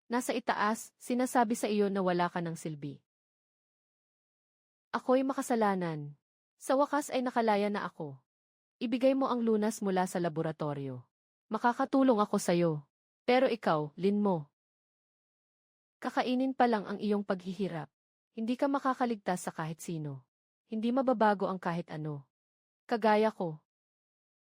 Nasa itaas, sinasabi sa iyo na wala ka ng silbi. Ako'y makasalanan. Sa wakas ay nakalaya na ako. Ibigay mo ang lunas mula sa laboratorio. Makakatulong ako sa'yo. Pero ikaw, Lin mo. Kakainin pa lang ang iyong paghihirap. Hindi ka makakaligtas sa kahit sino. Hindi mababago ang kahit ano. Kagaya ko.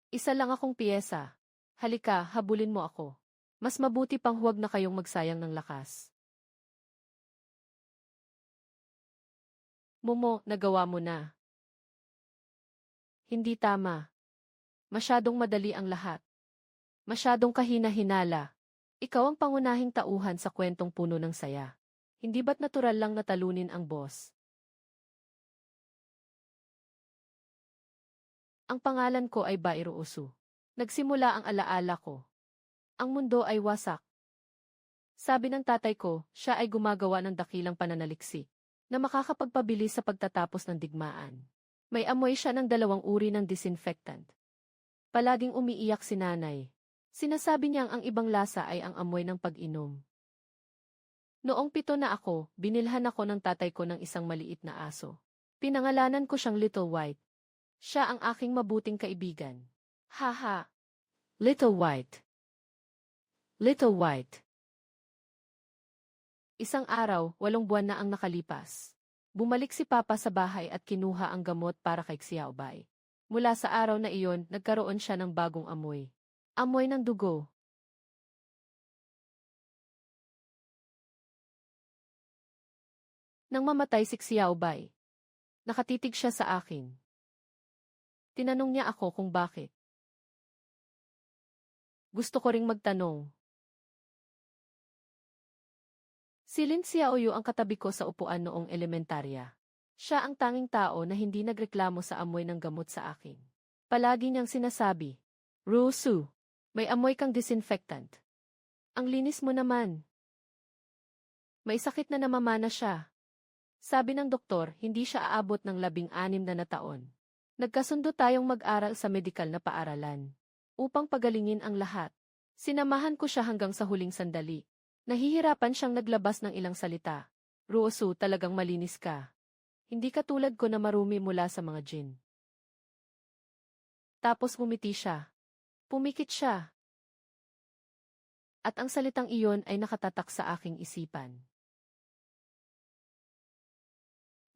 Isa lang akong piyesa. Halika, habulin mo ako. Mas mabuti pang huwag na kayong magsayang ng lakas. Momo, nagawa mo na. Hindi tama. Masyadong madali ang lahat. Masyadong kahina-hinala. Ikaw ang pangunahing tauhan sa kwentong puno ng saya. Hindi ba't natural lang natalunin ang boss? Ang pangalan ko ay Bairo Osu. Nagsimula ang alaala ko. Ang mundo ay wasak. Sabi ng tatay ko, siya ay gumagawa ng dakilang pananaliksik na makakapagpabilis sa pagtatapos ng digmaan. May amoy siya ng 2 uri ng disinfectant. Palaging umiiyak si nanay. Sinasabi niyang ang ibang lasa ay ang amoy ng pag-inom. Noong 7 na ako, binilhan ako ng tatay ko ng isang maliit na aso. Pinangalanan ko siyang Little White. Siya ang aking mabuting kaibigan. Haha. Little White. Little White. Isang araw, 8 buwan na ang nakalipas. Bumalik si Papa sa bahay at kinuha ang gamot para kay Xiaobay. Mula sa araw na iyon, nagkaroon siya ng bagong amoy. Amoy ng dugo. Nang mamatay si Xiaobay, nakatitig siya sa akin. Tinanong niya ako kung bakit. Gusto ko ring magtanong. Si Lin Xiaoyu ang katabi ko sa upuan noong elementarya. Siya ang tanging tao na hindi nagreklamo sa amoy ng gamot sa akin. Palagi niyang sinasabi, Rusu, may amoy kang disinfectant. Ang linis mo naman. May sakit na namamana siya. Sabi ng doktor, hindi siya aabot ng 16 na taon. Nagkasundo tayong mag-aral sa medikal na paaralan. Upang pagalingin ang lahat. Sinamahan ko siya hanggang sa huling sandali. Nahihirapan siyang naglabas ng ilang salita. Ruosu, talagang malinis ka. Hindi katulad ko na marumi mula sa mga jin. Tapos ngumiti siya. Pumikit siya. At ang salitang iyon ay nakatatak sa aking isipan.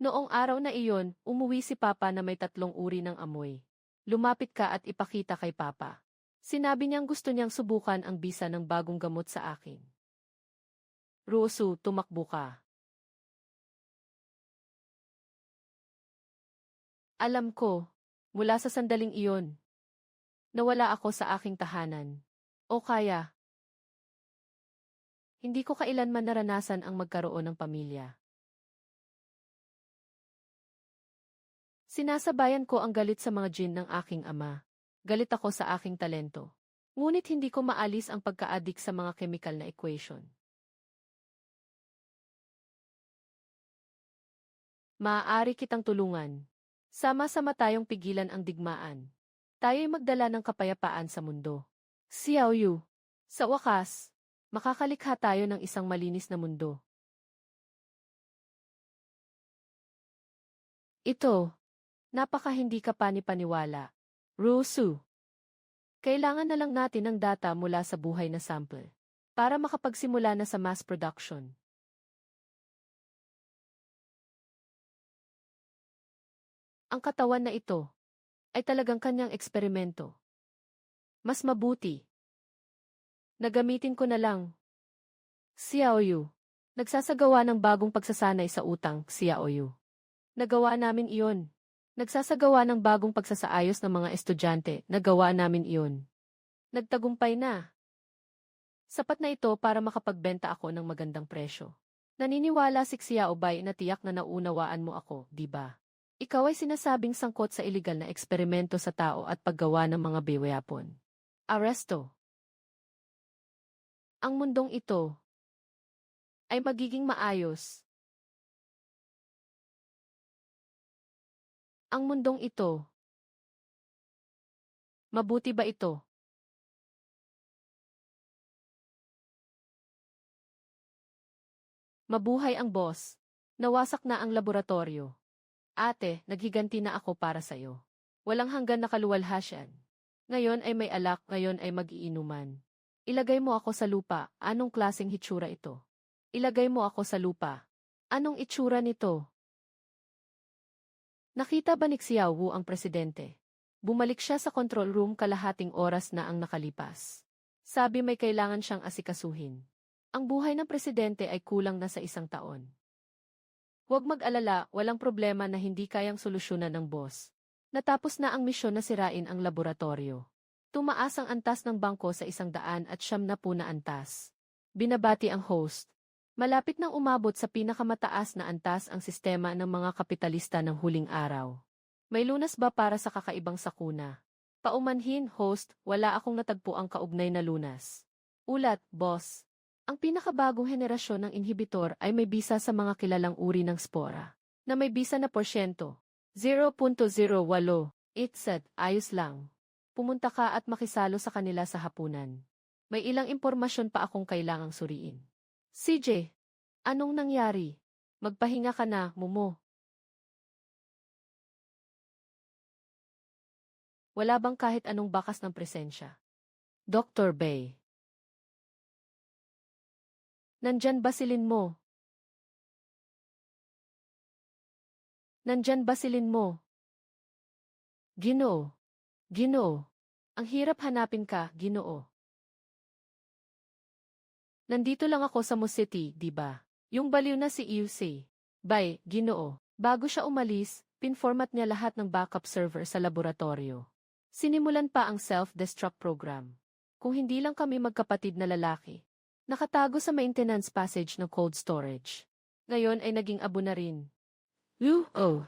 Noong araw na iyon, umuwi si Papa na may 3 uri ng amoy. Lumapit ka at ipakita kay Papa. Sinabi niyang gusto niyang subukan ang bisa ng bagong gamot sa akin. Ruosu, tumakbo ka. Alam ko, mula sa sandaling iyon, nawala ako sa aking tahanan. O kaya, hindi ko kailanman naranasan ang magkaroon ng pamilya. Sinasabayan ko ang galit sa mga jin ng aking ama. Galit ako sa aking talento. Ngunit hindi ko maalis ang pagka-addict sa mga chemical na equation. Maaari kitang tulungan. Sama-sama tayong pigilan ang digmaan. Tayo'y magdala ng kapayapaan sa mundo. Xiaoyu, sa wakas, makakalikha tayo ng isang malinis na mundo. Ito, napaka hindi ka panipaniwala. Ruosu. Kailangan na lang natin ng data mula sa buhay na sample para makapagsimula na sa mass production. Ang katawan na ito ay talagang kanyang eksperimento. Mas mabuti. Nagamitin ko na lang. Xiaoyu. Nagsasagawa ng bagong pagsasanay sa utang, Xiaoyu. Nagawa namin iyon. Nagsasagawa ng bagong pagsasaayos ng mga estudyante, nagawa namin iyon. Nagtagumpay na. Sapat na ito para makapagbenta ako ng magandang presyo. Naniniwala si Xiaobay na tiyak na naunawaan mo ako, di ba? Ikaw ay sinasabing sangkot sa iligal na eksperimento sa tao at paggawa ng mga beweyapon. Aresto. Ang mundong ito ay magiging maayos. Ang mundong ito. Mabuti ba ito? Mabuhay ang boss. Nawasak na ang laboratorio. Ate, naghiganti na ako para sa'yo. Walang hanggan na kaluwalhasyan. Ngayon ay may alak, ngayon ay mag-iinuman. Ilagay mo ako sa lupa, anong klaseng hitsura ito? Ilagay mo ako sa lupa. Anong itsura nito? Nakita ba ni Xiao Wu ang presidente? Bumalik siya sa control room kalahating oras na ang nakalipas. Sabi may kailangan siyang asikasuhin. Ang buhay ng presidente ay kulang na sa 1 taon. Huwag mag-alala, walang problema na hindi kayang solusyonan ng boss. Natapos na ang misyon na sirain ang laboratorio. Tumaas ang antas ng bangko sa 190 na antas. Binabati ang host. Malapit nang umabot sa pinakamataas na antas ang sistema ng mga kapitalista ng huling araw. May lunas ba para sa kakaibang sakuna? Paumanhin, host, wala akong natagpuang kaugnay na lunas. Ulat, boss. Ang pinakabagong henerasyon ng inhibitor ay may bisa sa mga kilalang uri ng spora, na may bisa na porsyento. 0.08. It said, ayos lang. Pumunta ka at makisalo sa kanila sa hapunan. May ilang impormasyon pa akong kailangang suriin. CJ, anong nangyari? Magpahinga ka na, Momo. Wala bang kahit anong bakas ng presensya? Dr. Bay. Nandyan ba si Lin mo? Nandyan ba silin mo? Ginoo. Ginoo. Ang hirap hanapin ka, Ginoo. Nandito lang ako sa Mo City, di ba? Yung baliw na si Iusay. Bay, Ginoo. Bago siya umalis, pinformat niya lahat ng backup server sa laboratorio. Sinimulan pa ang self-destruct program. Kung hindi lang kami magkapatid na lalaki. Nakatago sa maintenance passage ng cold storage. Ngayon ay naging abo na rin. Oh.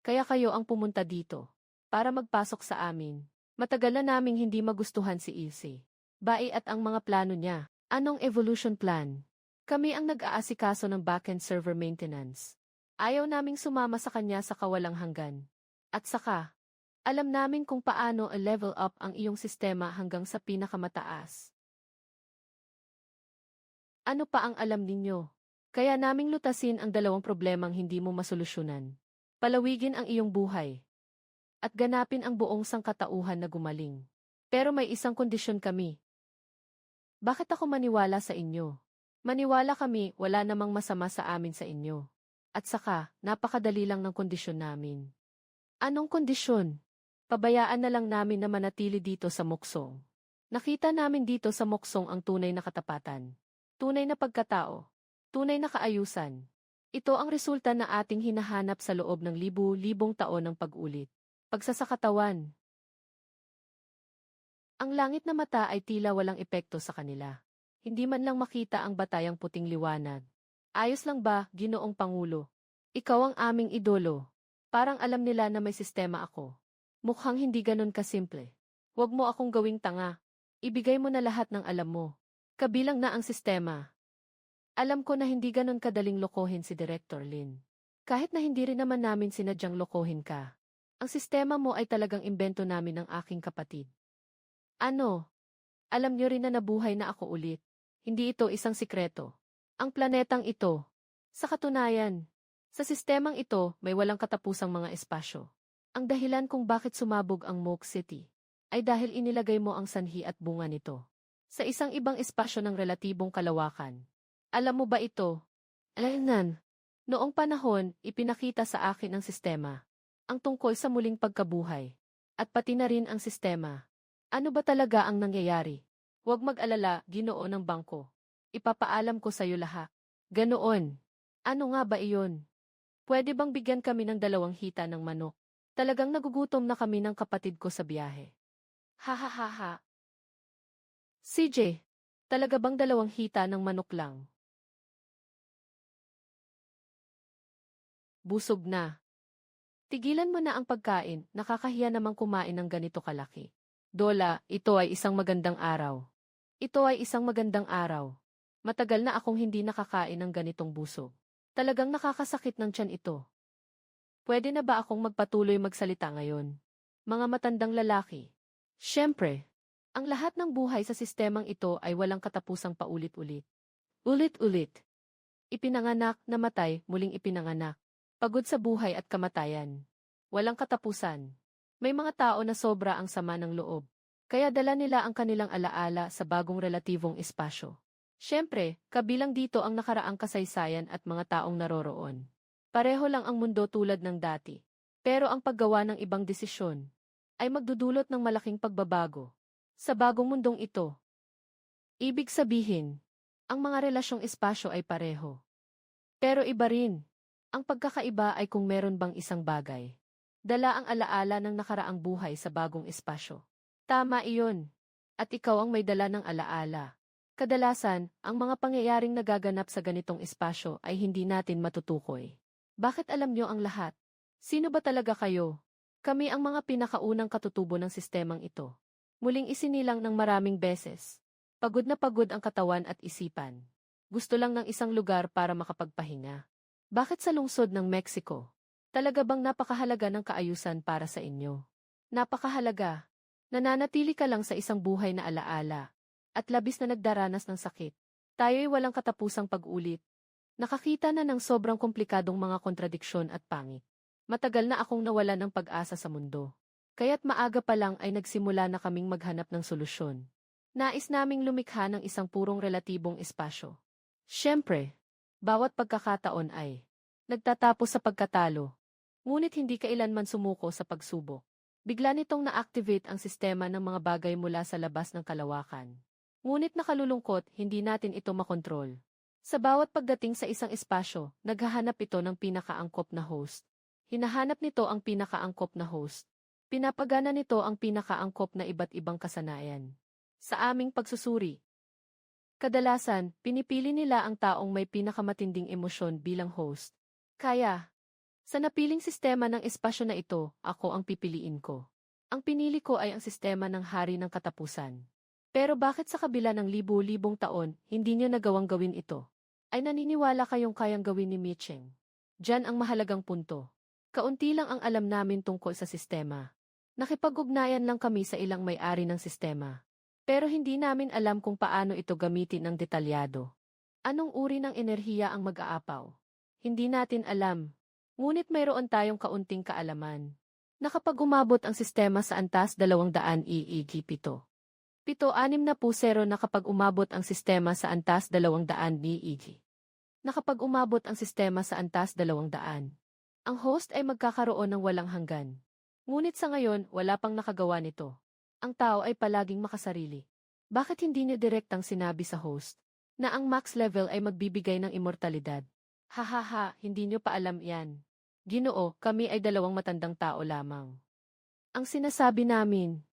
Kaya kayo ang pumunta dito. Para magpasok sa amin. Matagal na naming hindi magustuhan si Ilse. Bai at ang mga plano niya. Anong evolution plan? Kami ang nag-aasikaso ng backend server maintenance. Ayaw naming sumama sa kanya sa kawalang hanggan. At saka, alam namin kung paano i-level up ang iyong sistema hanggang sa pinakamataas. Ano pa ang alam ninyo? Kaya naming lutasin ang dalawang problemang hindi mo masolusyonan. Palawigin ang iyong buhay. At ganapin ang buong sangkatauhan na gumaling. Pero may isang kondisyon kami. Bakit ako maniwala sa inyo? Maniwala kami, wala namang masama sa amin sa inyo. At saka, napakadali lang ng kondisyon namin. Anong kondisyon? Pabayaan na lang namin na manatili dito sa Moksong. Nakita namin dito sa Moksong ang tunay na katapatan. Tunay na pagkatao. Tunay na kaayusan. Ito ang resulta na ating hinahanap sa loob ng libu-libong taon ng pag-ulit. Pagsasakatawan. Ang langit na mata ay tila walang epekto sa kanila. Hindi man lang makita ang batayang puting liwanag. Ayos lang ba, Ginoong Pangulo? Ikaw ang aming idolo. Parang alam nila na may sistema ako. Mukhang hindi ganon kasimple. Huwag mo akong gawing tanga. Ibigay mo na lahat ng alam mo. Kabilang na ang sistema. Alam ko na hindi ganon kadaling lokohin si Director Lin. Kahit na hindi rin naman namin sinadyang lokohin ka. Ang sistema mo ay talagang imbento namin ng aking kapatid. Ano? Alam niyo rin na nabuhay na ako ulit. Hindi ito isang sikreto. Ang planetang ito. Sa katunayan, sa sistemang ito may walang katapusang mga espasyo. Ang dahilan kung bakit sumabog ang Moke City ay dahil inilagay mo ang sanhi at bunga nito sa isang ibang espasyo ng relatibong kalawakan. Alam mo ba ito? Alaynan. Noong panahon, ipinakita sa akin ang sistema. Ang tungkol sa muling pagkabuhay. At pati na rin ang sistema. Ano ba talaga ang nangyayari? Huwag mag-alala, Ginoo ng bangko. Ipapaalam ko sa iyo lahat. Ganoon. Ano nga ba iyon? Pwede bang bigyan kami ng 2 hita ng manok? Talagang nagugutom na kami ng kapatid ko sa biyahe. Ha ha ha ha. CJ, talaga bang 2 hita ng manok lang? Busog na. Tigilan mo na ang pagkain, nakakahiya namang kumain ng ganito kalaki. Dola, ito ay isang magandang araw. Ito ay isang magandang araw. Matagal na akong hindi nakakain ng ganitong busog. Talagang nakakasakit ng tiyan ito. Pwede na ba akong magpatuloy magsalita ngayon? Mga matandang lalaki. Siyempre, ang lahat ng buhay sa sistemang ito ay walang katapusang paulit-ulit. Ulit-ulit. Ipinanganak, namatay, muling ipinanganak. Pagod sa buhay at kamatayan. Walang katapusan. May mga tao na sobra ang sama ng loob. Kaya dala nila ang kanilang alaala sa bagong relatibong espasyo. Siyempre, kabilang dito ang nakaraang kasaysayan at mga taong naroroon. Pareho lang ang mundo tulad ng dati. Pero ang paggawa ng ibang desisyon ay magdudulot ng malaking pagbabago sa bagong mundong ito. Ibig sabihin, ang mga relasyong espasyo ay pareho. Pero iba rin. Ang pagkakaiba ay kung meron bang isang bagay. Dala ang alaala ng nakaraang buhay sa bagong espasyo. Tama iyon. At ikaw ang may dala ng alaala. Kadalasan, ang mga pangyayaring nagaganap sa ganitong espasyo ay hindi natin matutukoy. Bakit alam niyo ang lahat? Sino ba talaga kayo? Kami ang mga pinakaunang katutubo ng sistemang ito. Muling isinilang ng maraming beses. Pagod na pagod ang katawan at isipan. Gusto lang ng isang lugar para makapagpahinga. Bakit sa lungsod ng Mexico? Talaga bang napakahalaga ng kaayusan para sa inyo? Napakahalaga. Nananatili ka lang sa isang buhay na alaala. At labis na nagdaranas ng sakit. Tayo'y walang katapusang pag-ulit. Nakakita na ng sobrang komplikadong mga kontradiksyon at pangit. Matagal na akong nawala ng pag-asa sa mundo. Kaya't maaga pa lang ay nagsimula na kaming maghanap ng solusyon. Nais naming lumikha ng isang purong relatibong espasyo. Siyempre, bawat pagkakataon ay nagtatapos sa pagkatalo. Ngunit hindi kailanman sumuko sa pagsubok. Bigla nitong na-activate ang sistema ng mga bagay mula sa labas ng kalawakan. Ngunit nakalulungkot, hindi natin ito makontrol. Sa bawat pagdating sa isang espasyo, naghahanap ito ng pinakaangkop na host. Hinahanap nito ang pinakaangkop na host. Pinapagana nito ang pinakaangkop na iba't ibang kasanayan. Sa aming pagsusuri, kadalasan, pinipili nila ang taong may pinakamatinding emosyon bilang host. Kaya, sa napiling sistema ng espasyo na ito, ako ang pipiliin ko. Ang pinili ko ay ang sistema ng hari ng katapusan. Pero bakit sa kabila ng libu-libong taon, hindi niyo nagawang gawin ito? Ay naniniwala kayong kayang gawin ni Micheng? Diyan ang mahalagang punto. Kaunti lang ang alam namin tungkol sa sistema. Nakipag-ugnayan lang kami sa ilang may-ari ng sistema. Pero hindi namin alam kung paano ito gamitin ng detalyado. Anong uri ng enerhiya ang mag-aapaw? Hindi natin alam. Ngunit mayroon tayong kaunting kaalaman. Nakapag umabot ang sistema sa antas 200 EEG 7. 7.60 na kapag umabot ang sistema sa antas 200 EEG. Nakapag umabot ang sistema sa antas 200. Ang host ay magkakaroon ng walang hanggan. Ngunit sa ngayon, wala pang nakagawa nito. Ang tao ay palaging makasarili. Bakit hindi niya direktang sinabi sa host na ang max level ay magbibigay ng immortalidad? Hahaha, hindi niyo pa alam yan. Ginoo, kami ay dalawang matandang tao lamang. Ang sinasabi namin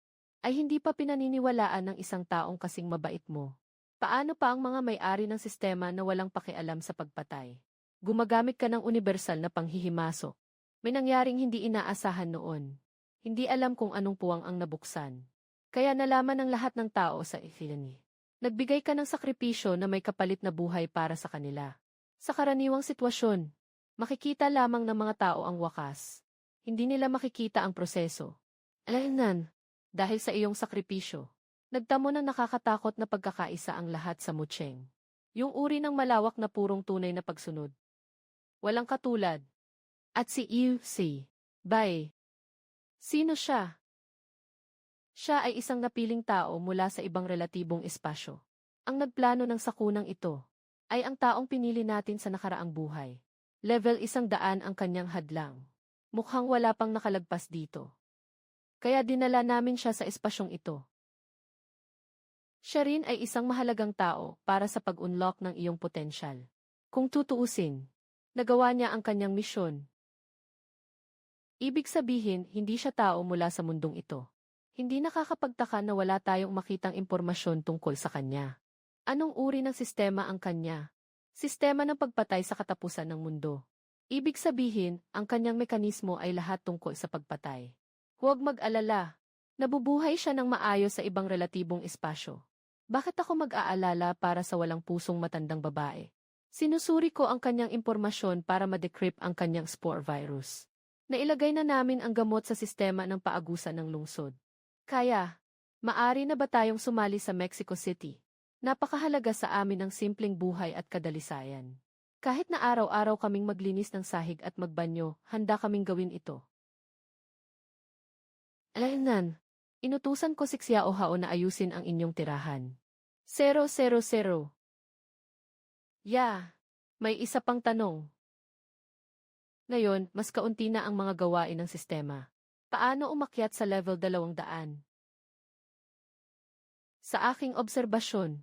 ay hindi pa pinaniniwalaan ng isang taong kasing mabait mo. Paano pa ang mga may-ari ng sistema na walang pakialam sa pagpatay? Gumagamit ka ng universal na panghihimasok. May nangyaring hindi inaasahan noon. Hindi alam kung anong puwang ang nabuksan. Kaya nalaman ng lahat ng tao sa Ephiony. Nagbigay ka ng sakripisyo na may kapalit na buhay para sa kanila. Sa karaniwang sitwasyon, makikita lamang ng mga tao ang wakas. Hindi nila makikita ang proseso. Alaynan, dahil sa iyong sakripisyo, nagtamo ng nakakatakot na pagkakaisa ang lahat sa Mucheng. Yung uri ng malawak na purong tunay na pagsunod. Walang katulad. At si Yu Si Bai. Sino siya? Siya ay isang napiling tao mula sa ibang relatibong espasyo. Ang nagplano ng sakunang ito ay ang taong pinili natin sa nakaraang buhay. Level 100 ang kanyang hadlang. Mukhang wala pang nakalagpas dito. Kaya dinala namin siya sa espasyong ito. Siya rin ay isang mahalagang tao para sa pag-unlock ng iyong potensyal. Kung tutuusin, nagawa niya ang kanyang misyon. Ibig sabihin, hindi siya tao mula sa mundong ito. Hindi nakakapagtaka na wala tayong makitang impormasyon tungkol sa kanya. Anong uri ng sistema ang kanya? Sistema ng pagpatay sa katapusan ng mundo. Ibig sabihin, ang kanyang mekanismo ay lahat tungkol sa pagpatay. Huwag mag-alala. Nabubuhay siya ng maayos sa ibang relatibong espasyo. Bakit ako mag-aalala para sa walang pusong matandang babae? Sinusuri ko ang kanyang impormasyon para ma-decrypt ang kanyang spore virus. Nailagay na namin ang gamot sa sistema ng paagusan ng lungsod. Kaya, maari na ba tayong sumali sa Mexico City? Napakahalaga sa amin ng simpleng buhay at kadalisayan. Kahit na araw-araw kaming maglinis ng sahig at magbanyo, handa kaming gawin ito. Alaynan, inutusan ko si Xiao Hao na ayusin ang inyong tirahan. 000. May isa pang tanong. Ngayon, mas kaunti na ang mga gawain ng sistema. Paano umakyat sa level 200? Sa aking obserbasyon,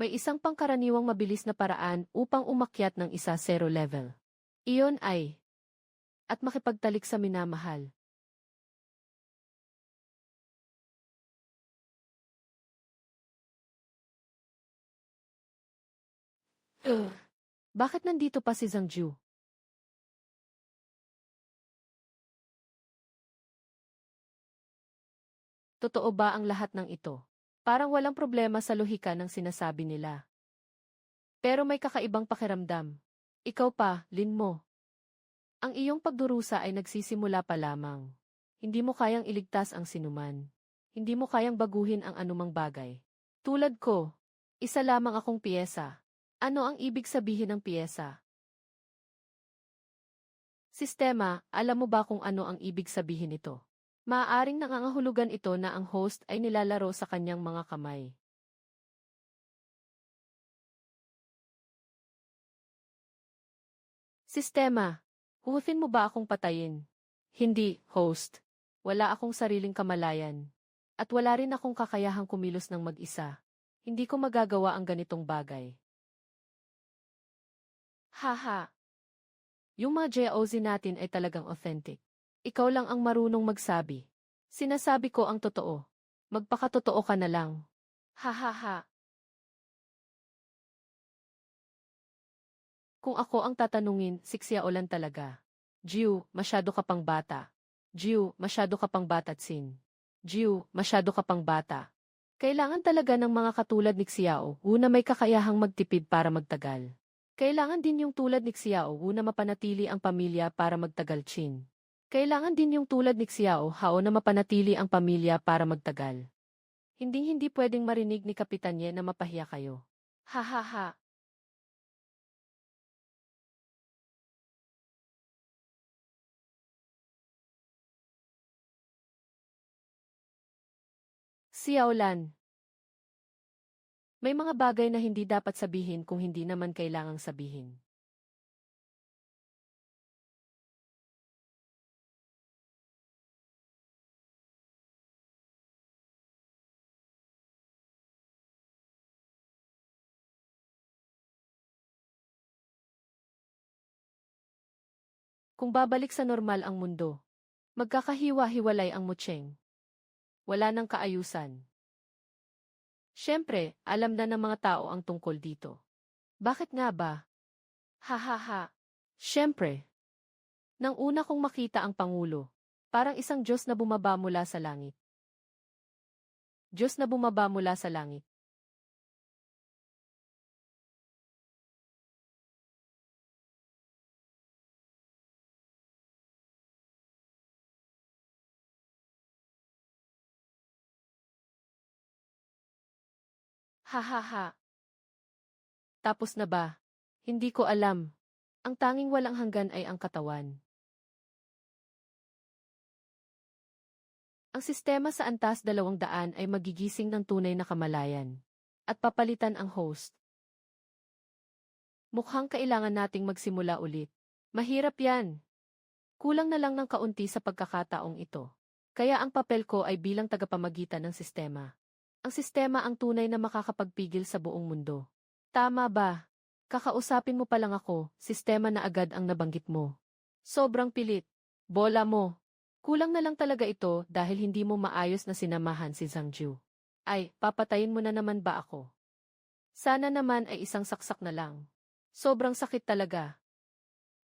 may isang pangkaraniwang mabilis na paraan upang umakyat ng isa 0 level. Iyon ay at makipagtalik sa minamahal. Bakit nandito pa si Zhang Ju? Totoo ba ang lahat ng ito? Parang walang problema sa lohika ng sinasabi nila. Pero may kakaibang pakiramdam. Ikaw pa, Lin mo. Ang iyong pagdurusa ay nagsisimula pa lamang. Hindi mo kayang iligtas ang sinuman. Hindi mo kayang baguhin ang anumang bagay. Tulad ko, isa lamang akong piyesa. Ano ang ibig sabihin ng piyesa? Sistema, alam mo ba kung ano ang ibig sabihin nito? Maaaring nangangahulugan ito na ang host ay nilalaro sa kanyang mga kamay. Sistema, Huhusin mo ba akong patayin? Hindi, host. Wala akong sariling kamalayan. At wala rin akong kakayahang kumilos ng mag-isa. Hindi ko magagawa ang ganitong bagay. Haha. Yung mga JOZ natin ay talagang authentic. Ikaw lang ang marunong magsabi. Sinasabi ko ang totoo. Magpakatotoo ka na lang. Hahaha. Kung ako ang tatanungin, siksya o lang talaga. Jiu, masyado ka pang bata. Jiu, masyado ka pang bata Tsin. Jiu, masyado ka pang bata. Kailangan talaga ng mga katulad ni Xiao, una may kakayahang magtipid para magtagal. Kailangan din yung tulad ni Xiao, una mapanatili ang pamilya para magtagal Chin. Kailangan din yung tulad ni Xiao, hao na mapanatili ang pamilya para magtagal. Hindi pwedeng marinig ni Kapitanye na mapahiya kayo. Hahaha. Xiaolan. May mga bagay na hindi dapat sabihin kung hindi naman kailangang sabihin. Kung babalik sa normal ang mundo, magkakahiwa-hiwalay ang Mucheng. Wala nang kaayusan. Siyempre, alam na ng mga tao ang tungkol dito. Bakit nga ba? Hahaha. Siyempre. Nang una kong makita ang Pangulo, parang isang Diyos na bumaba mula sa langit. Diyos na bumaba mula sa langit. Hahaha. Tapos na ba? Hindi ko alam. Ang tanging walang hanggan ay ang katawan. Ang sistema sa Antas 200 ay magigising ng tunay na kamalayan. At papalitan ang host. Mukhang kailangan nating magsimula ulit. Mahirap yan. Kulang na lang ng kaunti sa pagkakataong ito. Kaya ang papel ko ay bilang tagapamagitan ng sistema. Ang sistema ang tunay na makakapagpigil sa buong mundo. Tama ba? Kakausapin mo pa lang ako, sistema na agad ang nabanggit mo. Sobrang pilit. Bola mo. Kulang na lang talaga ito dahil hindi mo maayos na sinamahan si Zhang Jiu. Ay, papatayin mo na naman ba ako? Sana naman ay isang saksak na lang. Sobrang sakit talaga.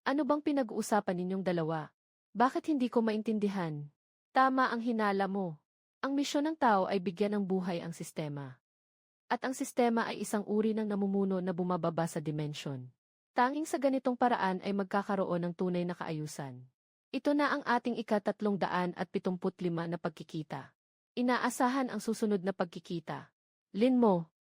Ano bang pinag-uusapan ninyong dalawa? Bakit hindi ko maintindihan? Tama ang hinala mo. Ang misyon ng tao ay bigyan ng buhay ang sistema. At ang sistema ay isang uri ng namumuno na bumababa sa dimensyon. Tanging sa ganitong paraan ay magkakaroon ng tunay na kaayusan. Ito na ang ating ika-375 na pagkikita. Inaasahan ang susunod na pagkikita. Lin mo.